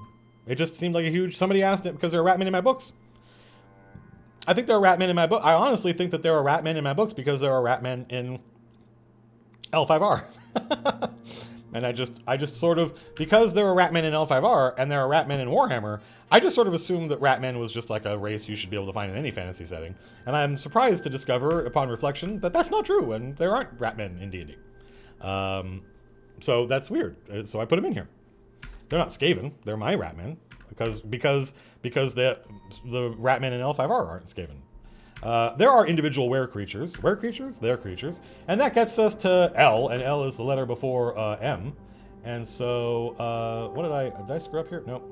It just seemed like a huge... Somebody asked it because there are Ratmen in my books. I think there are Ratmen in my book. I honestly think that there are Ratmen in my books because there are Ratmen in L5R. And I just sort of, because there are Ratmen in L5R and there are Ratmen in Warhammer, I just sort of assumed that Ratmen was just like a race you should be able to find in any fantasy setting. And I'm surprised to discover, upon reflection, that that's not true, and there aren't Ratmen in D&D. So that's weird. So I put them in here. They're not Skaven. They're my Ratmen, because the Ratmen in L5R aren't Skaven. There are individual were creatures, they're creatures, and that gets us to L, and L is the letter before M. And so, did I screw up here? Nope.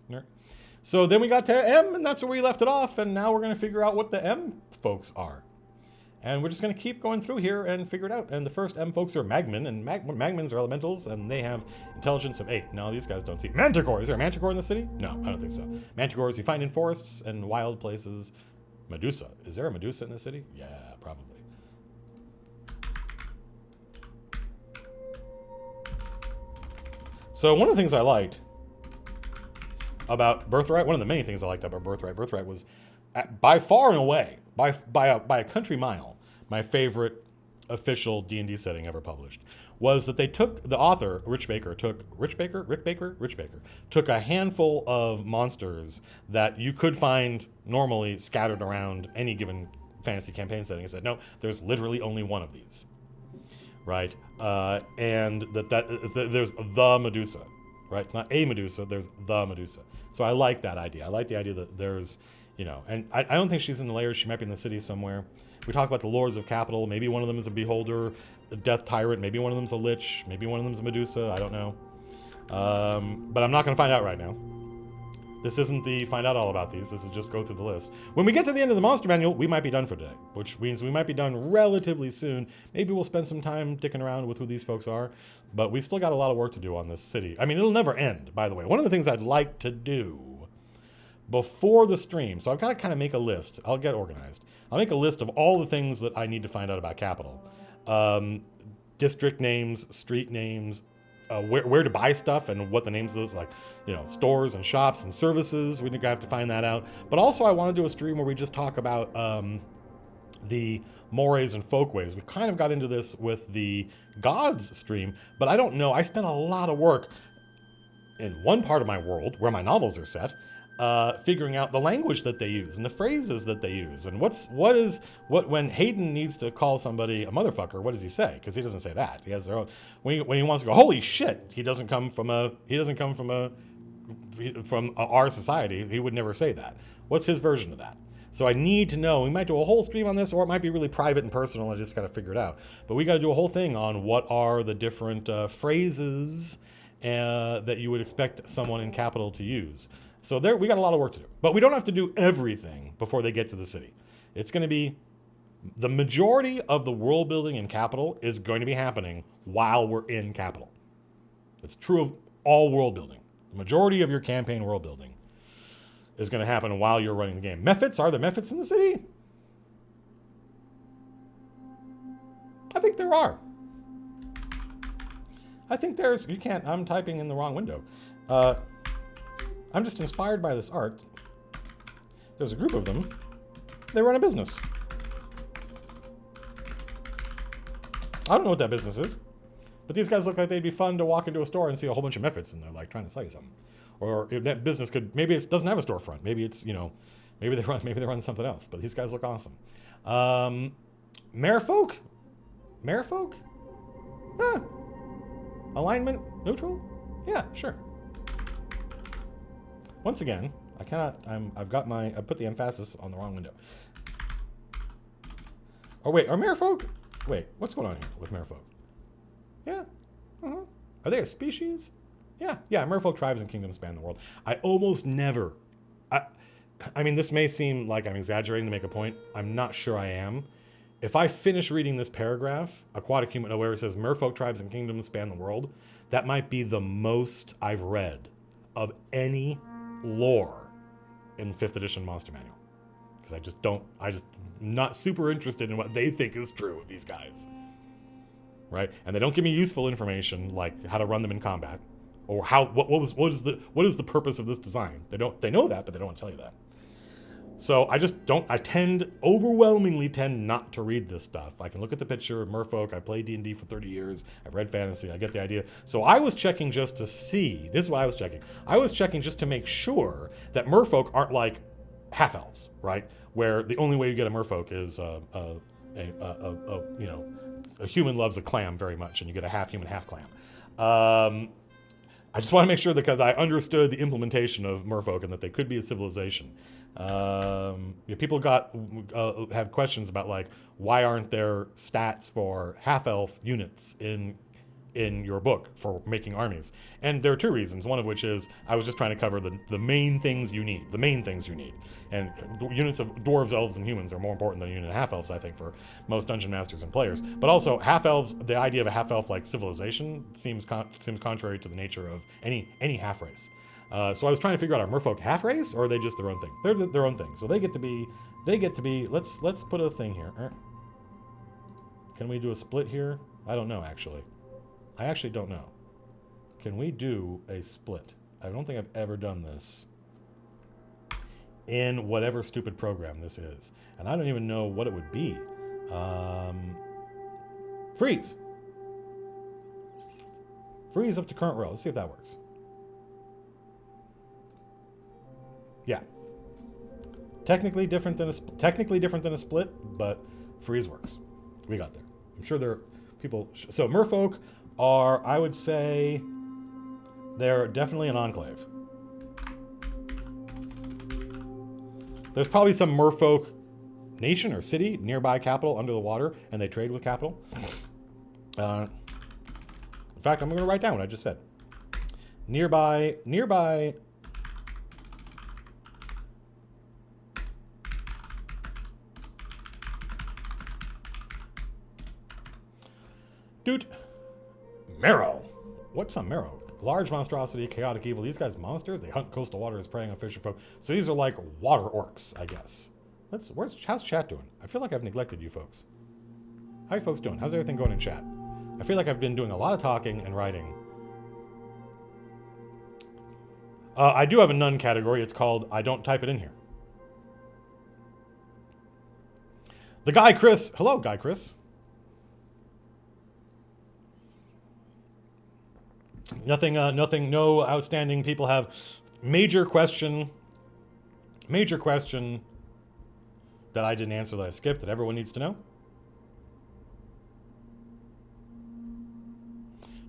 No. So then we got to M, and that's where we left it off, and now we're going to figure out what the M folks are. And we're just going to keep going through here and figure it out. And the first M folks are Magmen, and Magmens are elementals, and they have intelligence of 8. No, these guys don't see. Manticore! Is there a Manticore in the city? No, I don't think so. Manticores you find in forests and wild places. Medusa. Is there a Medusa in the city? Yeah, probably. So one of the things I liked about Birthright, one of the many things I liked about Birthright was by far and away, by a country mile, my favorite official D&D setting ever published. was that they took, the author, Rick Baker, took a handful of monsters that you could find normally scattered around any given fantasy campaign setting and said, no, there's literally only one of these, right? And there's the Medusa, right? It's not a Medusa, there's the Medusa. So I like that idea. I like the idea that there's, and I don't think she's in the layers. She might be in the city somewhere. We talk about the Lords of Capital. Maybe one of them is a Beholder, a Death Tyrant. Maybe one of them's a Lich. Maybe one of them's a Medusa. I don't know. But I'm not going to find out right now. This isn't the find out all about these. This is just go through the list. When we get to the end of the monster manual, we might be done for today, which means we might be done relatively soon. Maybe we'll spend some time dicking around with who these folks are, but we still got a lot of work to do on this city. I mean, it'll never end, by the way. One of the things I'd like to do before the stream, so I've got to kind of make a list. I'll get organized. I'll make a list of all the things that I need to find out about Capital. District names, street names, where to buy stuff and what the names of those, like, stores and shops and services. We have to find that out. But also I want to do a stream where we just talk about the mores and folkways. We kind of got into this with the gods stream, but I don't know. I spent a lot of work in one part of my world where my novels are set, figuring out the language that they use and the phrases that they use and what when Hayden needs to call somebody a motherfucker, what does he say? Because he doesn't say that. He has their own. When he wants to go, holy shit, he doesn't come from our society. He would never say that. What's his version of that? So I need to know. We might do a whole stream on this, or it might be really private and personal. I just got to figure it out. But we got to do a whole thing on what are the different phrases that you would expect someone in Capital to use. So we got a lot of work to do. But we don't have to do everything before they get to the city. It's going to be, the majority of the world building in Capital is going to be happening while we're in Capital. It's true of all world building. The majority of your campaign world building is going to happen while you're running the game. Mephits, are there Mephits in the city? I think there are. I think there's, I'm typing in the wrong window. I'm just inspired by this art. There's a group of them. They run a business. I don't know what that business is, but these guys look like they'd be fun to walk into a store and see a whole bunch of Mephits and they're like trying to sell you something. Or if that business maybe it doesn't have a storefront. Maybe it's, maybe they run something else, but these guys look awesome. Merfolk? Huh. Alignment neutral? Yeah, sure. Once again, I put the emphasis on the wrong window. Oh wait, are Merfolk? Wait, what's going on here with Merfolk? Yeah. Uh-huh. Are they a species? Yeah. Merfolk tribes and kingdoms span the world. I almost never, I mean, this may seem like I'm exaggerating to make a point. I'm not sure I am. If I finish reading this paragraph, Aquatic Human, where it says Merfolk tribes and kingdoms span the world, that might be the most I've read of any lore in 5th edition Monster Manual. Because I just not super interested in what they think is true of these guys. Right? And they don't give me useful information like how to run them in combat. Or what is the purpose of this design? They know that, but they don't want to tell you that. So I overwhelmingly tend not to read this stuff. I can look at the picture of Merfolk. I played D&D for 30 years. I've read fantasy. I get the idea. So I was checking just to see. This is what I was checking. I was checking just to make sure that Merfolk aren't like half-elves, right? Where the only way you get a Merfolk is a human loves a clam very much, and you get a half-human, half-clam. I just want to make sure that because I understood the implementation of Merfolk and that they could be a civilization. People have questions about like why aren't there stats for half-elf units in your book for making armies? And there are two reasons. One of which is I was just trying to cover the main things you need. And units of dwarves, elves, and humans are more important than a unit of half-elves, I think, for most dungeon masters and players. But also, half-elves, the idea of a half-elf-like civilization seems contrary to the nature of any half-race. So I was trying to figure out, are Merfolk half-race, or are they just their own thing? They're their own thing. So they get to be, let's put a thing here. Can we do a split here? I don't know, actually. I actually don't know. Can we do a split? I don't think I've ever done this in whatever stupid program this is. And I don't even know what it would be. Freeze. Freeze up to current row. Let's see if that works. Yeah. Technically different than a split, but freeze works. We got there. I'm sure there are people. So merfolk are, I would say, they're definitely an enclave. There's probably some merfolk nation or city nearby capital under the water, and they trade with capital. In fact, I'm going to write down what I just said. Nearby. Dude. Marrow. What's a marrow? Large monstrosity, chaotic evil. These guys monsters. They hunt coastal waters, preying on fisher folk. So these are like water orcs, I guess. How's chat doing? I feel like I've neglected you folks. How are you folks doing? How's everything going in chat? I feel like I've been doing a lot of talking and writing. I do have a none category. It's called I don't type it in here. The guy Chris. Hello, guy Chris. Nothing, no outstanding. People have major question that I didn't answer that I skipped that everyone needs to know.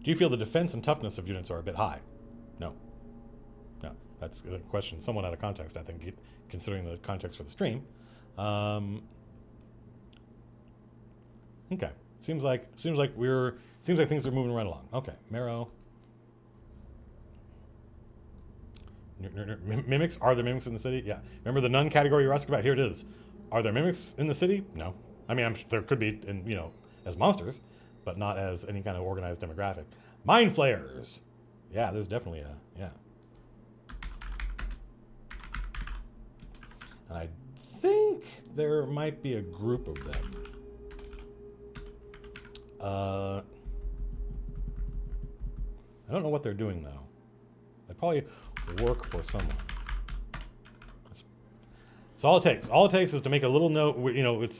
Do you feel the defense and toughness of units are a bit high? No. No. That's a question somewhat out of context, I think, considering the context for the stream. Okay. Seems like things are moving right along. Okay. Marrow. Mimics? Are there mimics in the city? Yeah. Remember the none category you were asking about? Here it is. Are there mimics in the city? No. I mean, there could be, as monsters, but not as any kind of organized demographic. Mind flayers. Yeah, there's definitely yeah. I think there might be a group of them. I don't know what they're doing, though. They probably work for someone. That's all it takes. All it takes is to make a little note. It's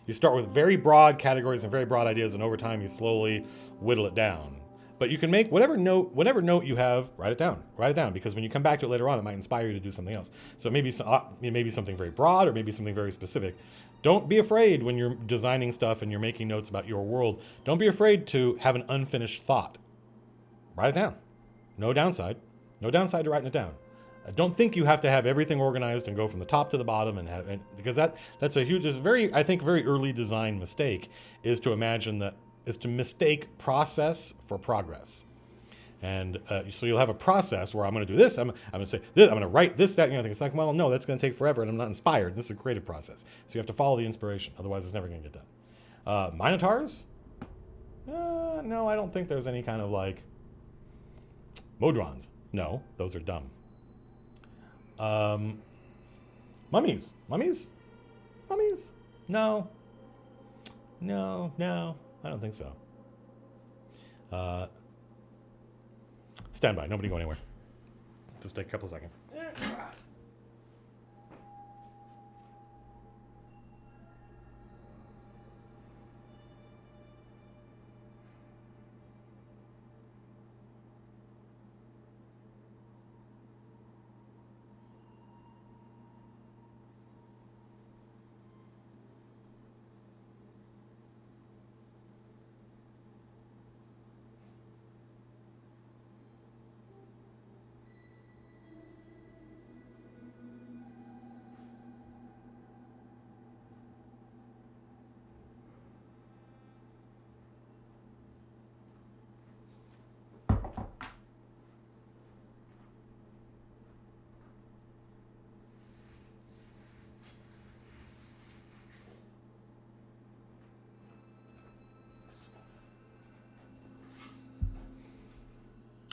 you start with very broad categories and very broad ideas, and over time you slowly whittle it down. But you can make whatever note you have, write it down. Write it down, because when you come back to it later on, it might inspire you to do something else. So maybe something very broad, or maybe something very specific. Don't be afraid when you're designing stuff and you're making notes about your world. Don't be afraid to have an unfinished thought. Write it down. No downside. No downside to writing it down. I don't think you have to have everything organized and go from the top to the bottom because that's a huge, very early design mistake is to mistake process for progress. And so you'll have a process where I'm going to do this. I'm going to say this. I'm going to write this, that, and the other thing. It's like, well, no, that's going to take forever, and I'm not inspired. This is a creative process, so you have to follow the inspiration. Otherwise, it's never going to get done. Minotaurs? No, I don't think there's any kind of like Modrons. No, those are dumb. Mummies? No, I don't think so. Stand by. Nobody go anywhere. Just take a couple seconds.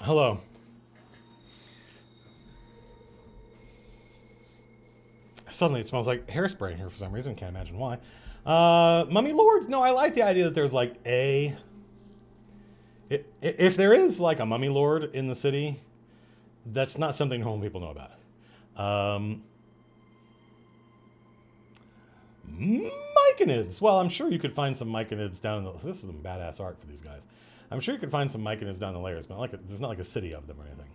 Hello. Suddenly it smells like hairspray in here for some reason. Can't imagine why. Mummy Lords? No, I like the idea that there's like if there is like a Mummy Lord in the city, that's not something normal people know about. Myconids. Well, I'm sure you could find some myconids down in this is some badass art for these guys. I'm sure you could find some Myconids down the layers, but there's not like a city of them or anything.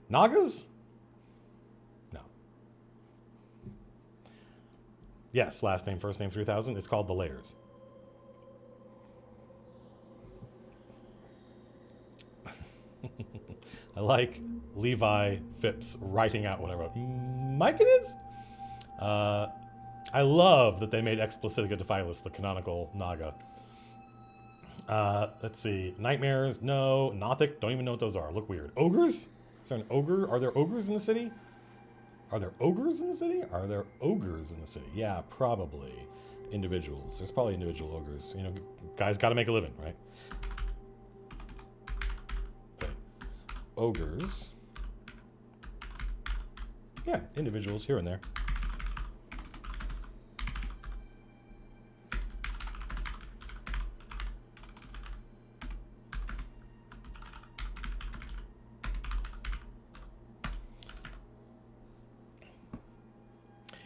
Nagas? No. Yes, last name, first name 3000. It's called the Layers. I like Levi Phipps writing out what I wrote. Myconids? I love that they made Explicitica Defilis the canonical Naga. Let's see. Nightmares? No. Nothic? Don't even know what those are. Look weird. Ogres? Is there an ogre? Are there ogres in the city? Are there ogres in the city? Are there ogres in the city? Yeah, probably. Individuals. There's probably individual ogres. You know, guys got to make a living, right? Okay. Ogres. Yeah, individuals here and there.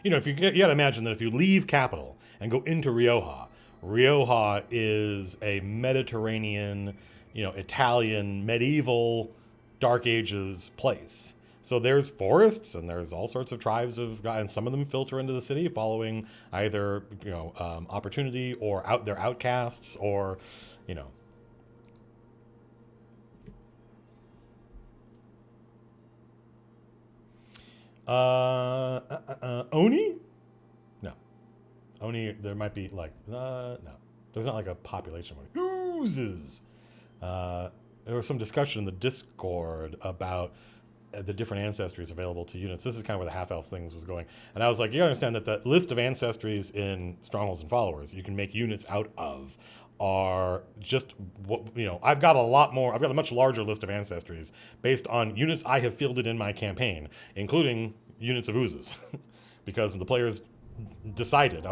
You know, you got to imagine that if you leave capital and go into Rioja, Rioja is a Mediterranean, you know, Italian, medieval, Dark Ages place. So there's forests and there's all sorts of tribes of guys, and some of them filter into the city following either, you know, opportunity or they're outcasts or, you know. Oni? No. Oni, there might be like, no. There's not like a population of oozes. There was some discussion in the Discord about the different ancestries available to units. This is kind of where the half-elves things was going. And I was like, you gotta understand that the list of ancestries in Strongholds and Followers you can make units out of are just, you know, I've got a much larger list of ancestries based on units I have fielded in my campaign, including units of oozes. Because the players decided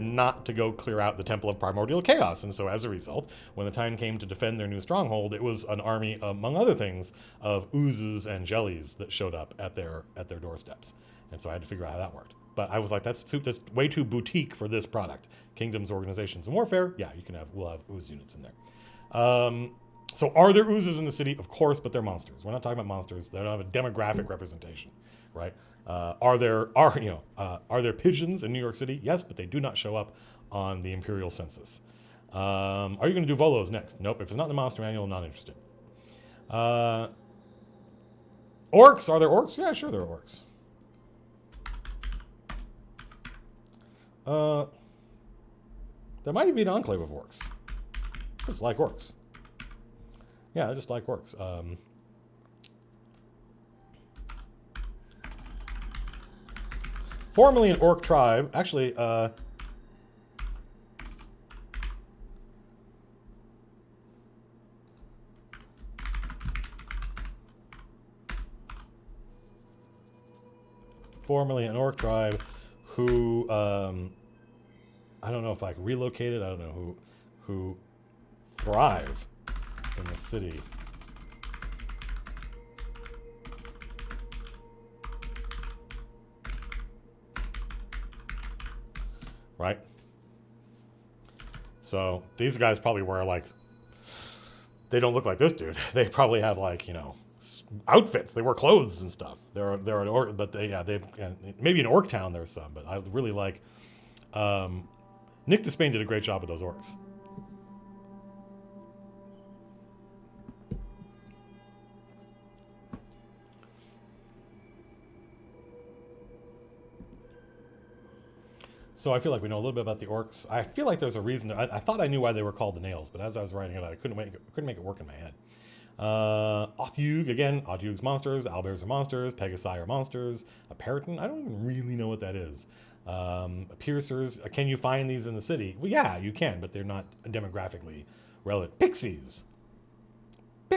not to go clear out the Temple of Primordial Chaos. And so as a result, when the time came to defend their new stronghold, it was an army, among other things, of oozes and jellies that showed up at their doorsteps. And so I had to figure out how that worked. But I was like, that's way too boutique for this product. Kingdoms, Organizations, and Warfare, yeah, we'll have ooze units in there. So are there oozes in the city? Of course, but they're monsters. We're not talking about monsters. They don't have a demographic representation, right? Are there pigeons in New York City? Yes, but they do not show up on the Imperial Census. Are you going to do Volos next? Nope. If it's not in the Monster Manual, I'm not interested. Orcs? Are there orcs? Yeah, sure there are orcs. There might even be an enclave of orcs. Just like orcs. Yeah, I just like orcs. Formerly an orc tribe. Actually, formerly an orc tribe who, I don't know if like relocated. I don't know who thrive in the city. Right? So these guys probably wear like, they don't look like this dude. They probably have like, you know, outfits. They wear clothes and stuff. They're an orc, but they've maybe in Orc Town there's some, but I really like. Nick Despain did a great job with those orcs. So I feel like we know a little bit about the orcs. I feel like there's a reason. I thought I knew why they were called the Nails, but as I was writing it, I couldn't make it work in my head. Othug, again, Othug's monsters. Owlbears are monsters. Pegasi are monsters. A Periton, I don't even really know what that is. Piercers, can you find these in the city? Well, yeah, you can, but they're not demographically relevant. Pixies. I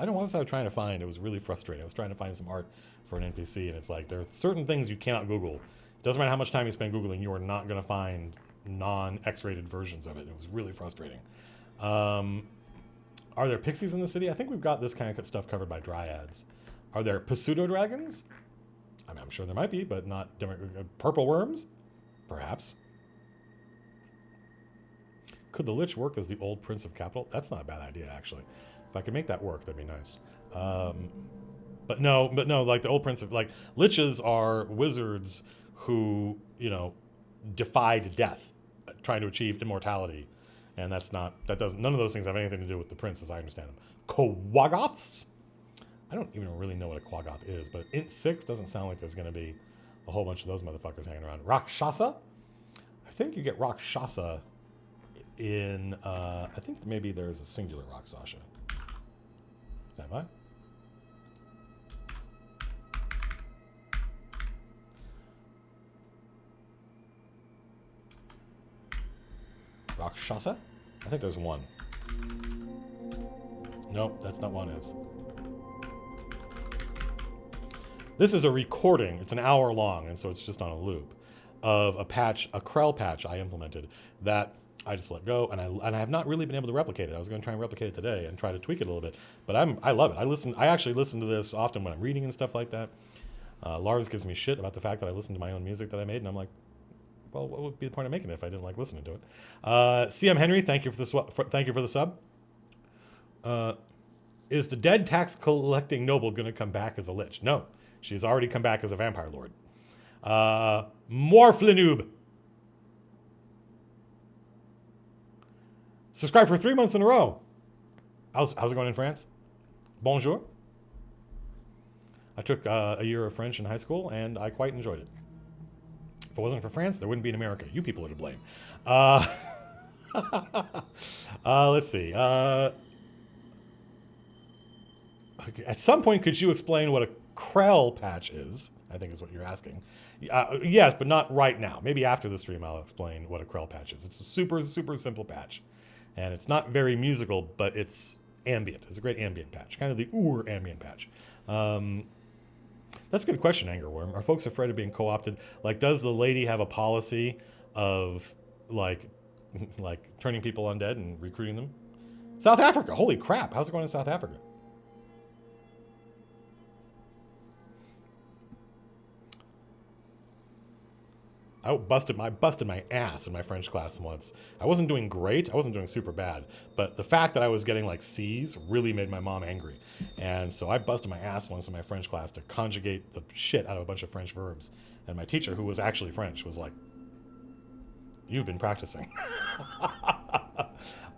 don't know what I was trying to find. It was really frustrating. I was trying to find some art for an NPC, and it's like there are certain things you cannot Google. Doesn't matter how much time you spend Googling, you are not going to find non-X-rated versions of it. It was really frustrating. Are there pixies in the city? I think we've got this kind of stuff covered by dryads. Are there pseudo-dragons? I mean, I'm sure there might be, but not purple worms? Perhaps. Could the Lich work as the old Prince of Capital? That's not a bad idea, actually. If I could make that work, that'd be nice. But no, like the old Prince of, like, Liches are wizards who, you know, defied death, trying to achieve immortality. And none of those things have anything to do with the prince, as I understand them. Quaggoths? I don't even really know what a Quaggoth is, but Int 6 doesn't sound like there's going to be a whole bunch of those motherfuckers hanging around. Rakshasa? I think you get Rakshasa in, I think maybe there's a singular Rakshasa. Stand by. Rakshasa? I think there's one. Nope, that's not one is. This is a recording. It's an hour long, and so it's just on a loop of a patch, a Krell patch I implemented that I just let go, and I have not really been able to replicate it. I was going to try and replicate it today and try to tweak it a little bit, but I love it. I actually listen to this often when I'm reading and stuff like that. Lars gives me shit about the fact that I listen to my own music that I made, and I'm like, well, what would be the point of making it if I didn't like listening to it? CM Henry, thank you for the sub. Is the dead tax collecting noble going to come back as a lich? No, she's already come back as a vampire lord. Morflinoob. Subscribe for 3 months in a row. How's it going in France? Bonjour. I took a year of French in high school, and I quite enjoyed it. If it wasn't for France, there wouldn't be an America. You people are to blame. Let's see. At some point, could you explain what a Krell patch is? I think is what you're asking. Yes, but not right now. Maybe after the stream, I'll explain what a Krell patch is. It's a super, super simple patch. And it's not very musical, but it's ambient. It's a great ambient patch. Kind of the ambient patch. That's a good question, Angerworm. Are folks afraid of being co-opted? Like, does the lady have a policy of, like turning people undead and recruiting them? South Africa. Holy crap. How's it going in South Africa? I busted my ass in my French class once. I wasn't doing great. I wasn't doing super bad. But the fact that I was getting like C's really made my mom angry. And so I busted my ass once in my French class to conjugate the shit out of a bunch of French verbs. And my teacher, who was actually French, was like, "You've been practicing."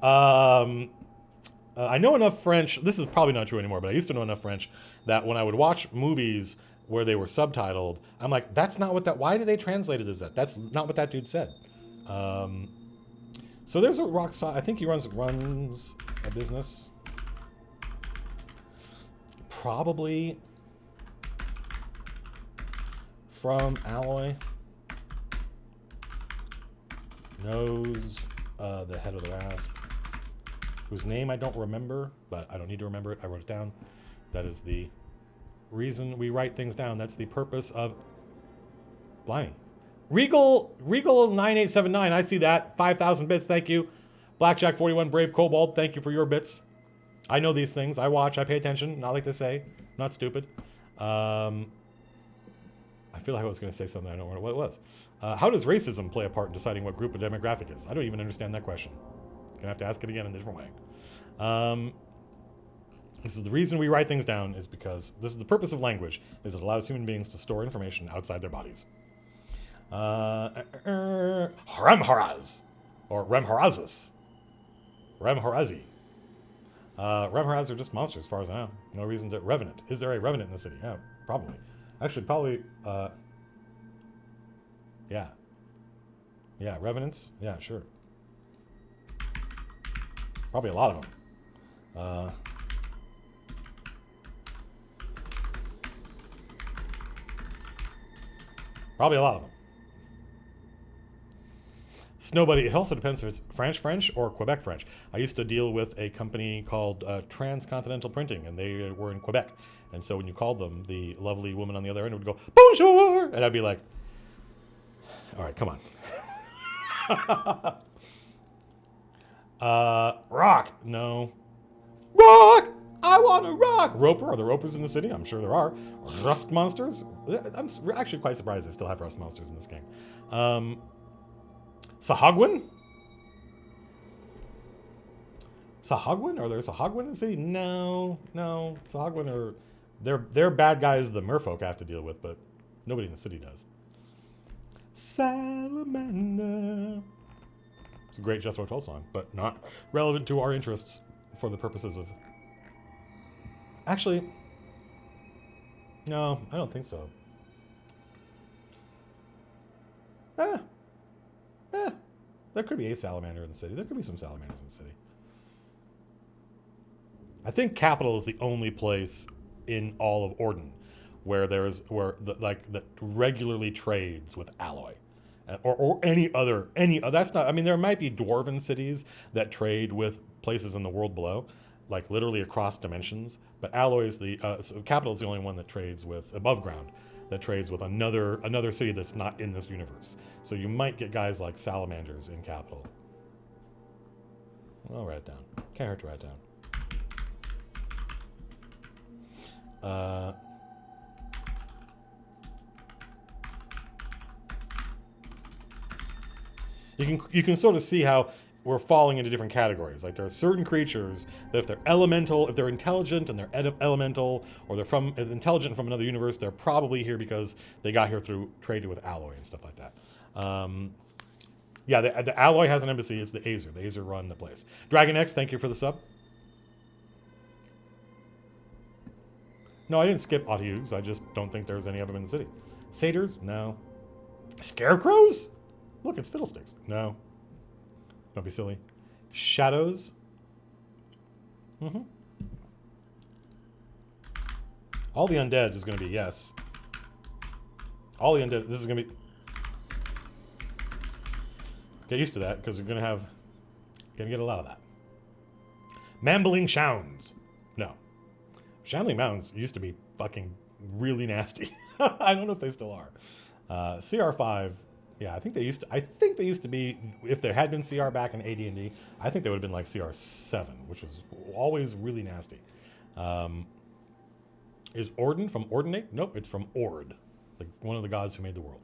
I know enough French. This is probably not true anymore, but I used to know enough French that when I would watch movies where they were subtitled, I'm like, that's not what that, why did they translate it as that? That's not what that dude said. So there's a rock star, I think he runs a business. Probably from Alloy. Knows the head of the Rasp, whose name I don't remember, but I don't need to remember it. I wrote it down. That is the reason we write things down. That's the purpose of Blimey. Regal 9879. I see that. 5,000 bits. Thank you. Blackjack 41 Brave Kobold. Thank you for your bits. I know these things. I watch. I pay attention. Not like they say. Not stupid. I feel like I was going to say something. I don't know what it was. How does racism play a part in deciding what group a demographic is? I don't even understand that question. Gonna have to ask it again in a different way. This is the reason we write things down, is because this is the purpose of language, is it allows human beings to store information outside their bodies. Remharaz, or Remharazes. Remharazi. Remharaz are just monsters, as far as I know. No reason to... Revenant. Is there a Revenant in the city? Yeah, probably. Actually, probably... yeah. Yeah, Revenants? Yeah, sure. Probably a lot of them. Probably a lot of them. Snowbuddy, it also depends if it's French or Quebec French. I used to deal with a company called Transcontinental Printing, and they were in Quebec. And so when you called them, the lovely woman on the other end would go, "Bonjour!" And I'd be like, all right, come on. Rock. No. Rock! I want to rock! Roper. Are there ropers in the city? I'm sure there are. Rust monsters? I'm actually quite surprised they still have rust monsters in this game. Sahagwin? Sahagwin? Are there Sahagwin in the city? No. Sahagwin are... They're bad guys the merfolk have to deal with, but nobody in the city does. Salamander. It's a great Jethro Tull song, but not relevant to our interests for the purposes of... Actually, no, I don't think so. There could be a salamander in the city. There could be some salamanders in the city. I think Capital is the only place in all of Orden where that regularly trades with alloy, or any other. That's not. I mean, there might be dwarven cities that trade with places in the world below, like literally across dimensions. But alloy is so Capital is the only one that trades with above ground, that trades with another city that's not in this universe. So you might get guys like salamanders in Capital. I'll write it down. Can't hurt to write it down. You can sort of see how we're falling into different categories. Like there are certain creatures that if they're elemental, if they're intelligent and they're elemental, or they're intelligent from another universe, they're probably here because they got here through traded with alloy and stuff like that. Yeah, the alloy has an embassy. It's the Azer. The Azer run the place. Dragon X, thank you for the sub. No, I didn't skip Otyugs. I just don't think there's any of them in the city. Satyrs? No. Scarecrows? Look, it's Fiddlesticks. No. Don't be silly. Shadows? Mm-hmm. All the undead is going to be yes. All the undead. This is going to be... Get used to that, because you're going to get a lot of that. Mambling Shounds. No. Shanling Mountains used to be fucking really nasty. I don't know if they still are. CR5, yeah, I think they used to be, if there had been CR back in AD&D, I think they would have been like CR7, which was always really nasty. Is Orden from Ordinate? Nope, it's from Ord, like one of the gods who made the world.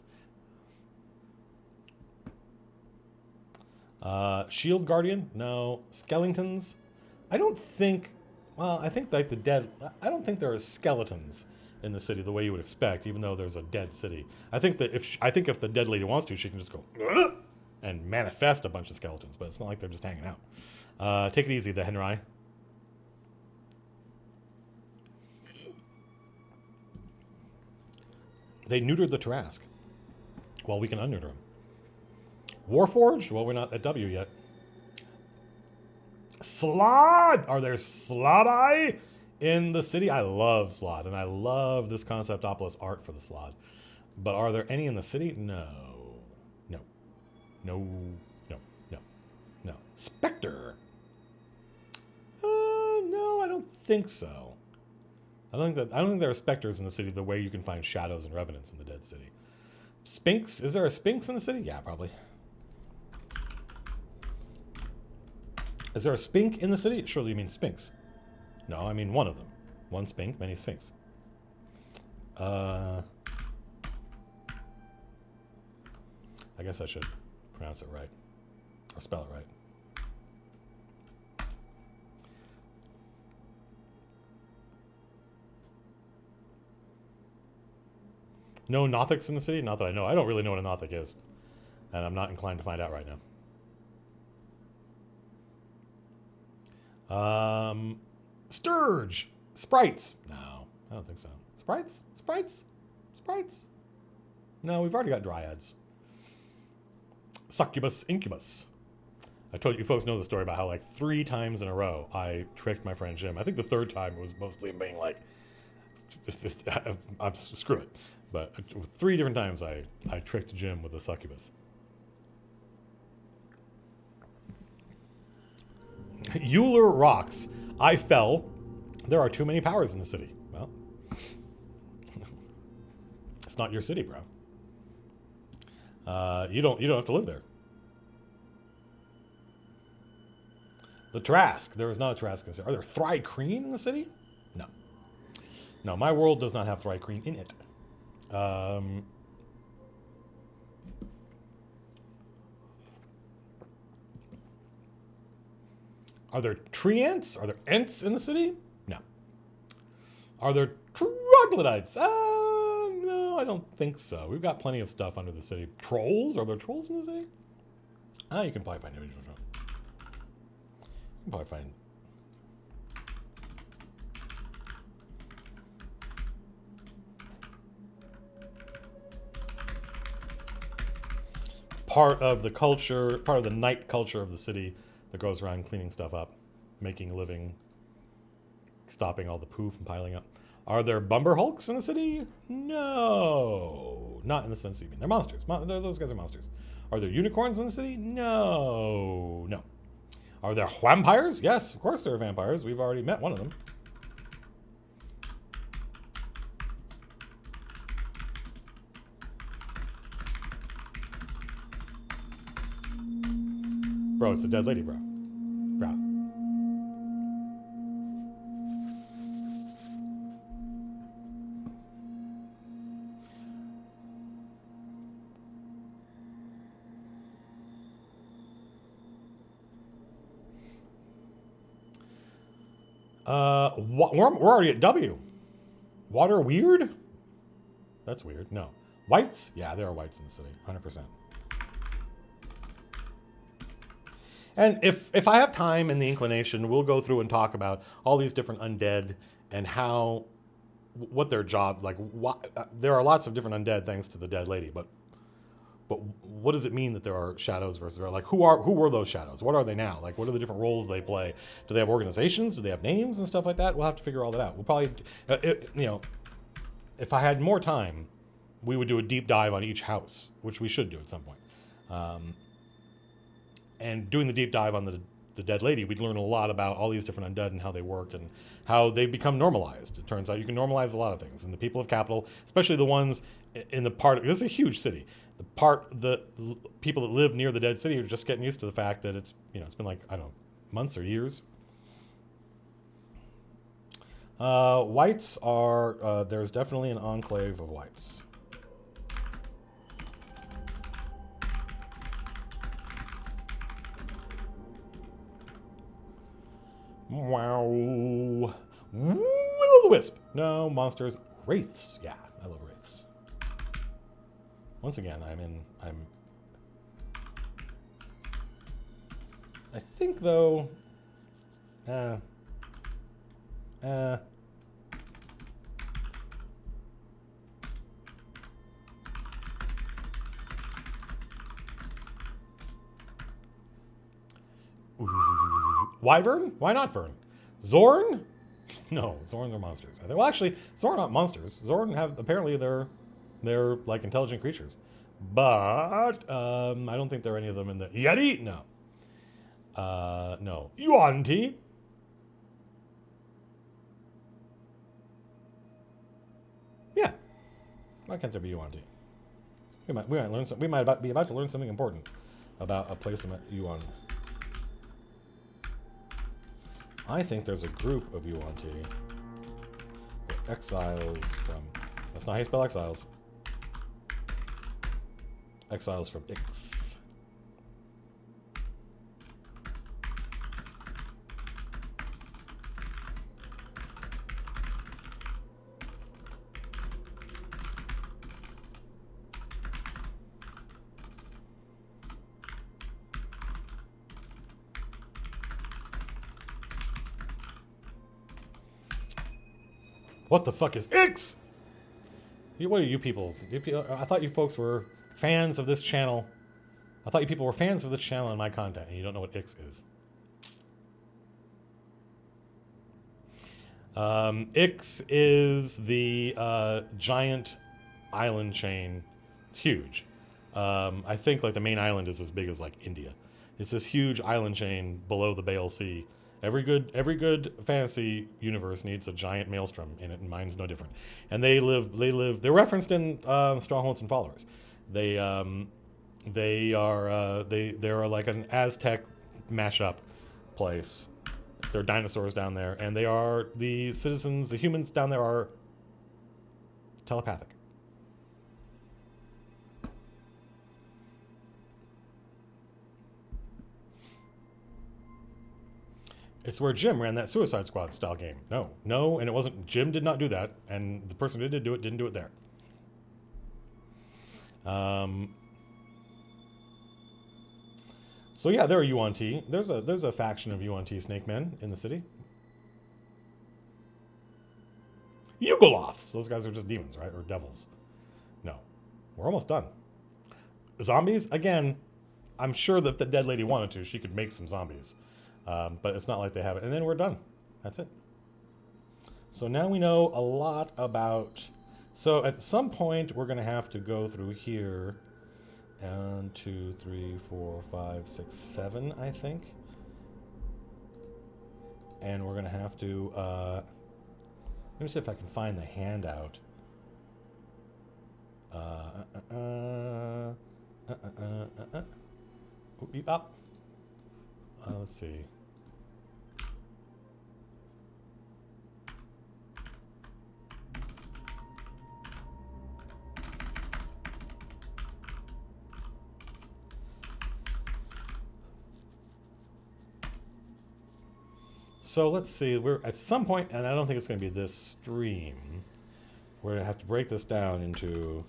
Shield Guardian? No. Skeletons? I don't think... Well, I think like the dead... I don't think there are skeletons in the city the way you would expect, even though there's a dead city. I think that if the dead lady wants to, she can just go... and manifest a bunch of skeletons, but it's not like they're just hanging out. Take it easy, the Henrai. They neutered the Tarask. Well, we can unneuter them. Warforged? Well, we're not at W yet. Slod! Are there Slod-eye in the city? I love Slod, and I love this Conceptopolis art for the Slod. But are there any in the city? No. Spectre? No, I don't think so. I don't think there are specters in the city the way you can find shadows and revenants in the dead city. Sphinx? Is there a Sphinx in the city? Yeah, probably. Is there a Spink in the city? Surely you mean Sphinx. No, I mean one of them. One Spink, many Sphinx. I guess I should pronounce it right. Or spell it right. No Nothics in the city? Not that I know. I don't really know what a Nothic is. And I'm not inclined to find out right now. Sturge. Sprites. No, I don't think so. Sprites? No, we've already got Dryads. Succubus, Incubus. I told you folks know the story about how like 3 times in a row I tricked my friend Jim. I think the 3rd time was mostly being like, screw it. But 3 different times I tricked Jim with a succubus. Euler rocks. I fell. There are too many powers in the city. Well, it's not your city, bro. You don't have to live there. The Trask. There is not a Trask in the city. Are there Thrycreen in the city? No. No, my world does not have Thrycreen in it. Are there tree ants? Are there ants in the city? No. Are there troglodytes? No, I don't think so. We've got plenty of stuff under the city. Trolls? Are there trolls in the city? You can probably find individual trolls. You can probably find. Part of the culture, part of the night culture of the city that goes around cleaning stuff up, making a living, stopping all the poo from piling up. Are there Bumber Hulks in the city? No. Not in the sense you mean. They're monsters. Those guys are monsters. Are there unicorns in the city? No. No. Are there vampires? Yes, of course there are vampires. We've already met one of them. Bro, it's the dead lady, bro. Bro. We're already at W. Water weird? That's weird. No. Whites? Yeah, there are whites in the city. 100%. And if I have time and the inclination, we'll go through and talk about all these different undead and what their job, there are lots of different undead thanks to the dead lady, but what does it mean that there are shadows versus, like, who were those shadows? What are they now? Like, what are the different roles they play? Do they have organizations? Do they have names and stuff like that? We'll have to figure all that out. We'll probably, if I had more time, we would do a deep dive on each house, which we should do at some point. And doing the deep dive on the dead lady, we'd learn a lot about all these different undead and how they work and how they've become normalized. It turns out you can normalize a lot of things. And the people of Capital, especially the ones in the part, this is a huge city. The people that live near the dead city are just getting used to the fact that it's been like, I don't know, months or years. Whites are, there's definitely an enclave of whites. Wow. Will-o'-the-wisp. No, monsters. Wraiths. Yeah, I love wraiths. Once again, I think, though... Wyvern? Why not Vern? Zorn? No, Zorn are monsters. Well, actually, Zorn aren't monsters. Zorn apparently they're like intelligent creatures. But I don't think there are any of them in the Yeti? No. No. Yuan-Ti? Yeah. Why can't there be Yuan-Ti? We might learn some, be about to learn something important about a place in Yuan. I think there's a group of Yuan-Ti. Exiles from... That's not how you spell exiles. Exiles from Ix. What the fuck is Ix? What are you people? I thought you folks were fans of this channel. I thought you people were fans of this channel and my content, and you don't know what Ix is. Ix is the giant island chain. It's huge. I think like the main island is as big as like India. It's this huge island chain below the Bale Sea. Every good fantasy universe needs a giant maelstrom in it, and mine's no different. And they're referenced in Strongholds and Followers. They're like an Aztec mashup place. There are dinosaurs down there, and the humans down there are telepathic. It's where Jim ran that Suicide Squad style game. No, and it wasn't. Jim did not do that, and the person who did do it didn't do it there. So yeah, there are UNT. There's a faction of UNT Snake Men in the city. Yugoloths. Those guys are just demons, right? Or devils. No. We're almost done. Zombies? Again, I'm sure that if the dead lady wanted to, she could make some zombies. But it's not like they have it. And then we're done. That's it. So now we know a lot about... So at some point, we're going to have to go through here. 1, 2, 3, 4, 5, 6, 7, I think. And we're going to have to... let me see if I can find the handout. Up. Let's see. So let's see, we're at some point, and I don't think it's going to be this stream, we're going to have to break this down into,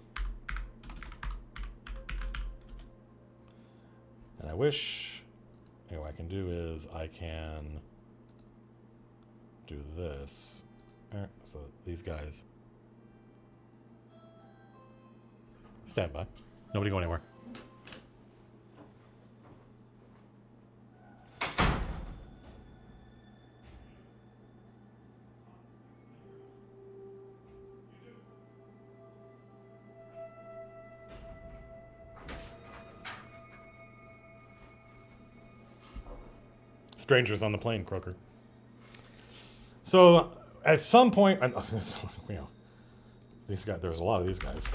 and I wish, what I can do is I can do this. So these guys, stand by, nobody go anywhere. Strangers on the plane, Croker. So at some point, you know, these guys. There's a lot of these guys.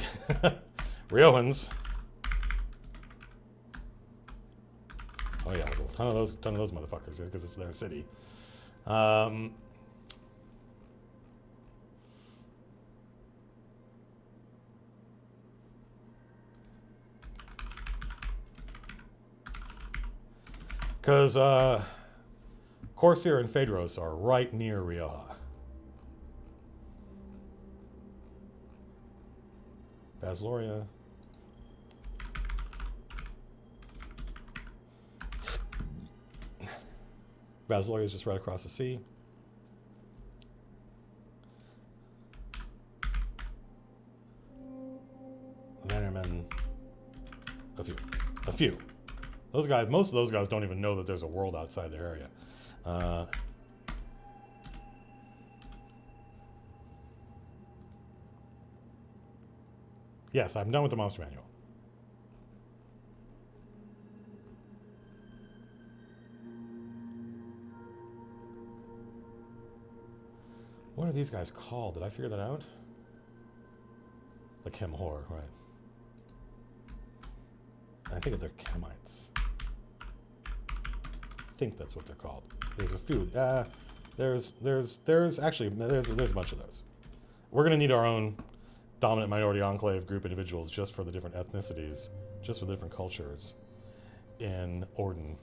Riojans. Oh yeah, a ton of those motherfuckers because it's their city. Because Corsair and Phaedros are right near Rioja. Basloria. Basloria is just right across the sea. Vanderman. A few. Those guys, most of those guys don't even know that there's a world outside their area. Yes, I'm done with the monster manual. What are these guys called? Did I figure that out? The Chemhor, right. I think they're Chemites. I think that's what they're called. There's a few. There's actually a bunch of those. We're gonna need our own dominant minority enclave group individuals just for the different ethnicities, just for the different cultures in Orden.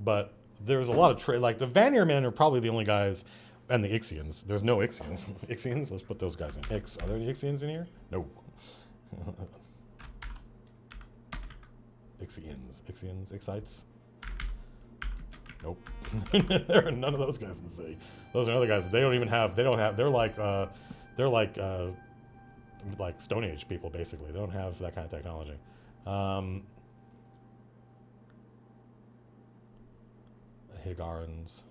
But there's a lot of trade. Like the Vanir men are probably the only guys, and the Ixians. There's no Ixians. Ixians. Let's put those guys in. Are there any Ixians in here? No. Ixites. Nope. There are none of those guys in the city. Those are other guys. They're like Stone Age people, basically. They don't have that kind of technology. Higarans.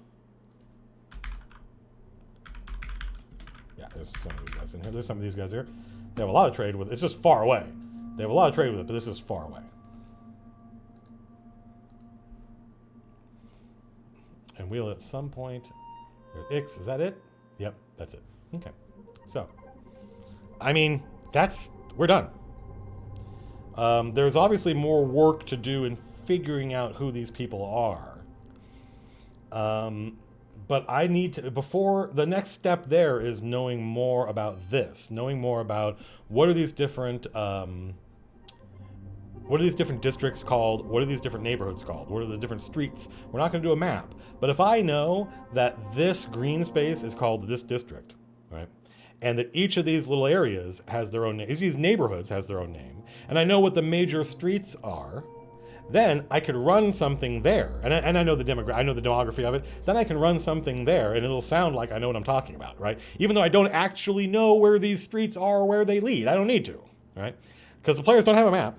Yeah, there's some of these guys in here. There's some of these guys here. They have a lot of trade with. It's just far away. They have a lot of trade with it, but this is far away. And we'll at some point. Ix, is that it? Yep, that's it. Okay. So, I mean, we're done. There's obviously more work to do in figuring out who these people are. But I need to, before the next step there is knowing more about this, knowing more about what are these different What are these different districts called? What are these different neighborhoods called? What are the different streets? We're not going to do a map. But if I know that this green space is called this district, right? And that each of these little areas has their own name, each of these neighborhoods has their own name, and I know what the major streets are, then I could run something there. And I know the demography of it. Then I can run something there, and it'll sound like I know what I'm talking about, right? Even though I don't actually know where these streets are or where they lead. I don't need to, right? Because the players don't have a map.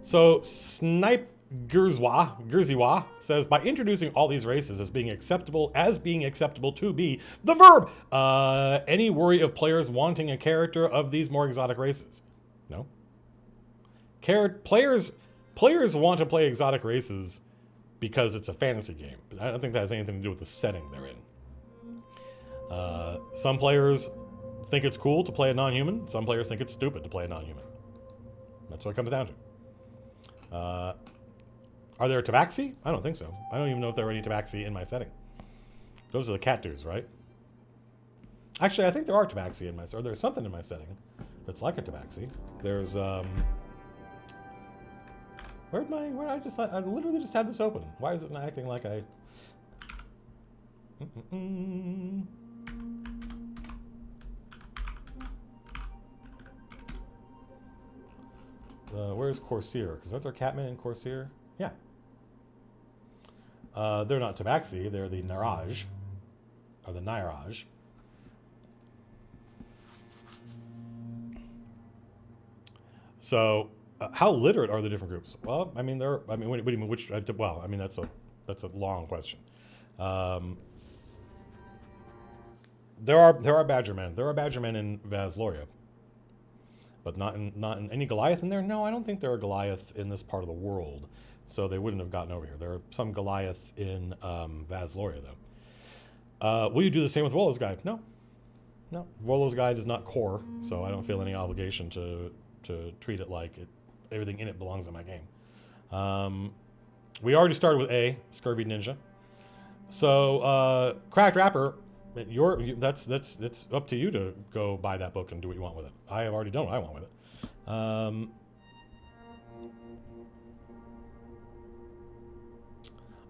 So Snipe Gerziwa says, by introducing all these races as being acceptable to be the verb. Any worry of players wanting a character of these more exotic races? No. Players want to play exotic races because it's a fantasy game. But I don't think that has anything to do with the setting they're in. Some players think it's cool to play a non-human. Some players think it's stupid to play a non-human. That's what it comes down to. Are there tabaxi? I don't think so. I don't even know if there are any tabaxi in my setting. Those are the cat dudes, right? Actually, I think there are tabaxi in my setting. Or there's something in my setting that's like a tabaxi. There's, I literally just had this open. Why is it not acting like I... Where's Corsair? Because aren't there Catman and Corsair? Yeah. They're not tabaxi, they're the Niraj. Or the Niraj. So, how literate are the different groups? Well, I mean, what do you mean, which, well, I mean, that's a long question. There are Badgermen. There are Badgermen in Vazloria. But not in any Goliath in there? No, I don't think there are Goliath in this part of the world. So they wouldn't have gotten over here. There are some Goliath in Vazloria, though. Will you do the same with Rollo's Guide? No. No. Rollo's Guide is not core, so I don't feel any obligation to treat it like everything in it belongs in my game. We already started with A, Scurvy Ninja. So, Cracked Rapper, that's up to you to go buy that book and do what you want with it. I have already done what I want with it.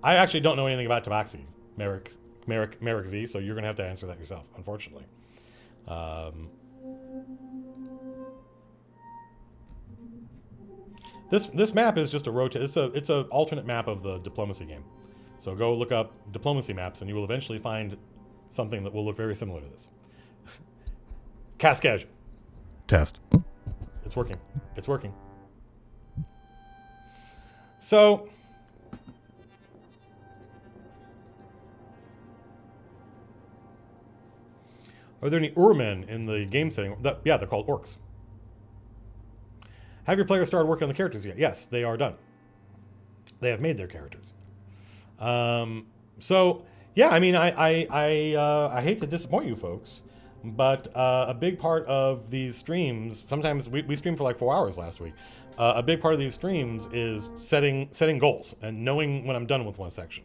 I actually don't know anything about Tabaxi, Merrick Z, so you're going to have to answer that yourself, unfortunately. This map is just a it's a alternate map of the diplomacy game. So go look up diplomacy maps, and you will eventually find something that will look very similar to this. Cascade. Test. It's working. It's working. So, are there any Urmen in the game setting? Yeah, they're called orcs. Have your players started working on the characters yet? Yes, they are done. They have made their characters. So, yeah, I mean, I hate to disappoint you folks, but a big part of these streams, sometimes we streamed for like 4 hours last week. A big part of these streams is setting goals and knowing when I'm done with one section,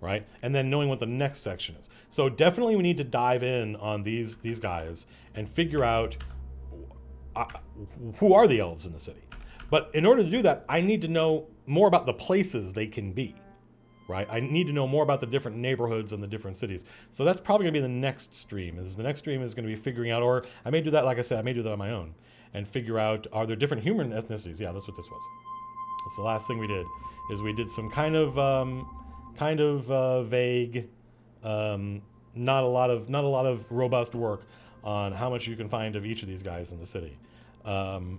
right? And then knowing what the next section is. So definitely we need to dive in on these guys and figure out who are the elves in the city. But in order to do that, I need to know more about the places they can be. Right, I need to know more about the different neighborhoods and the different cities. So that's probably going to be the next stream. The next stream is going to be figuring out, or I may do that, like I said, I may do that on my own, and figure out, are there different human ethnicities? Yeah, that's what this was. That's the last thing we did, is we did some kind of vague, not a lot of robust work on how much you can find of each of these guys in the city. No,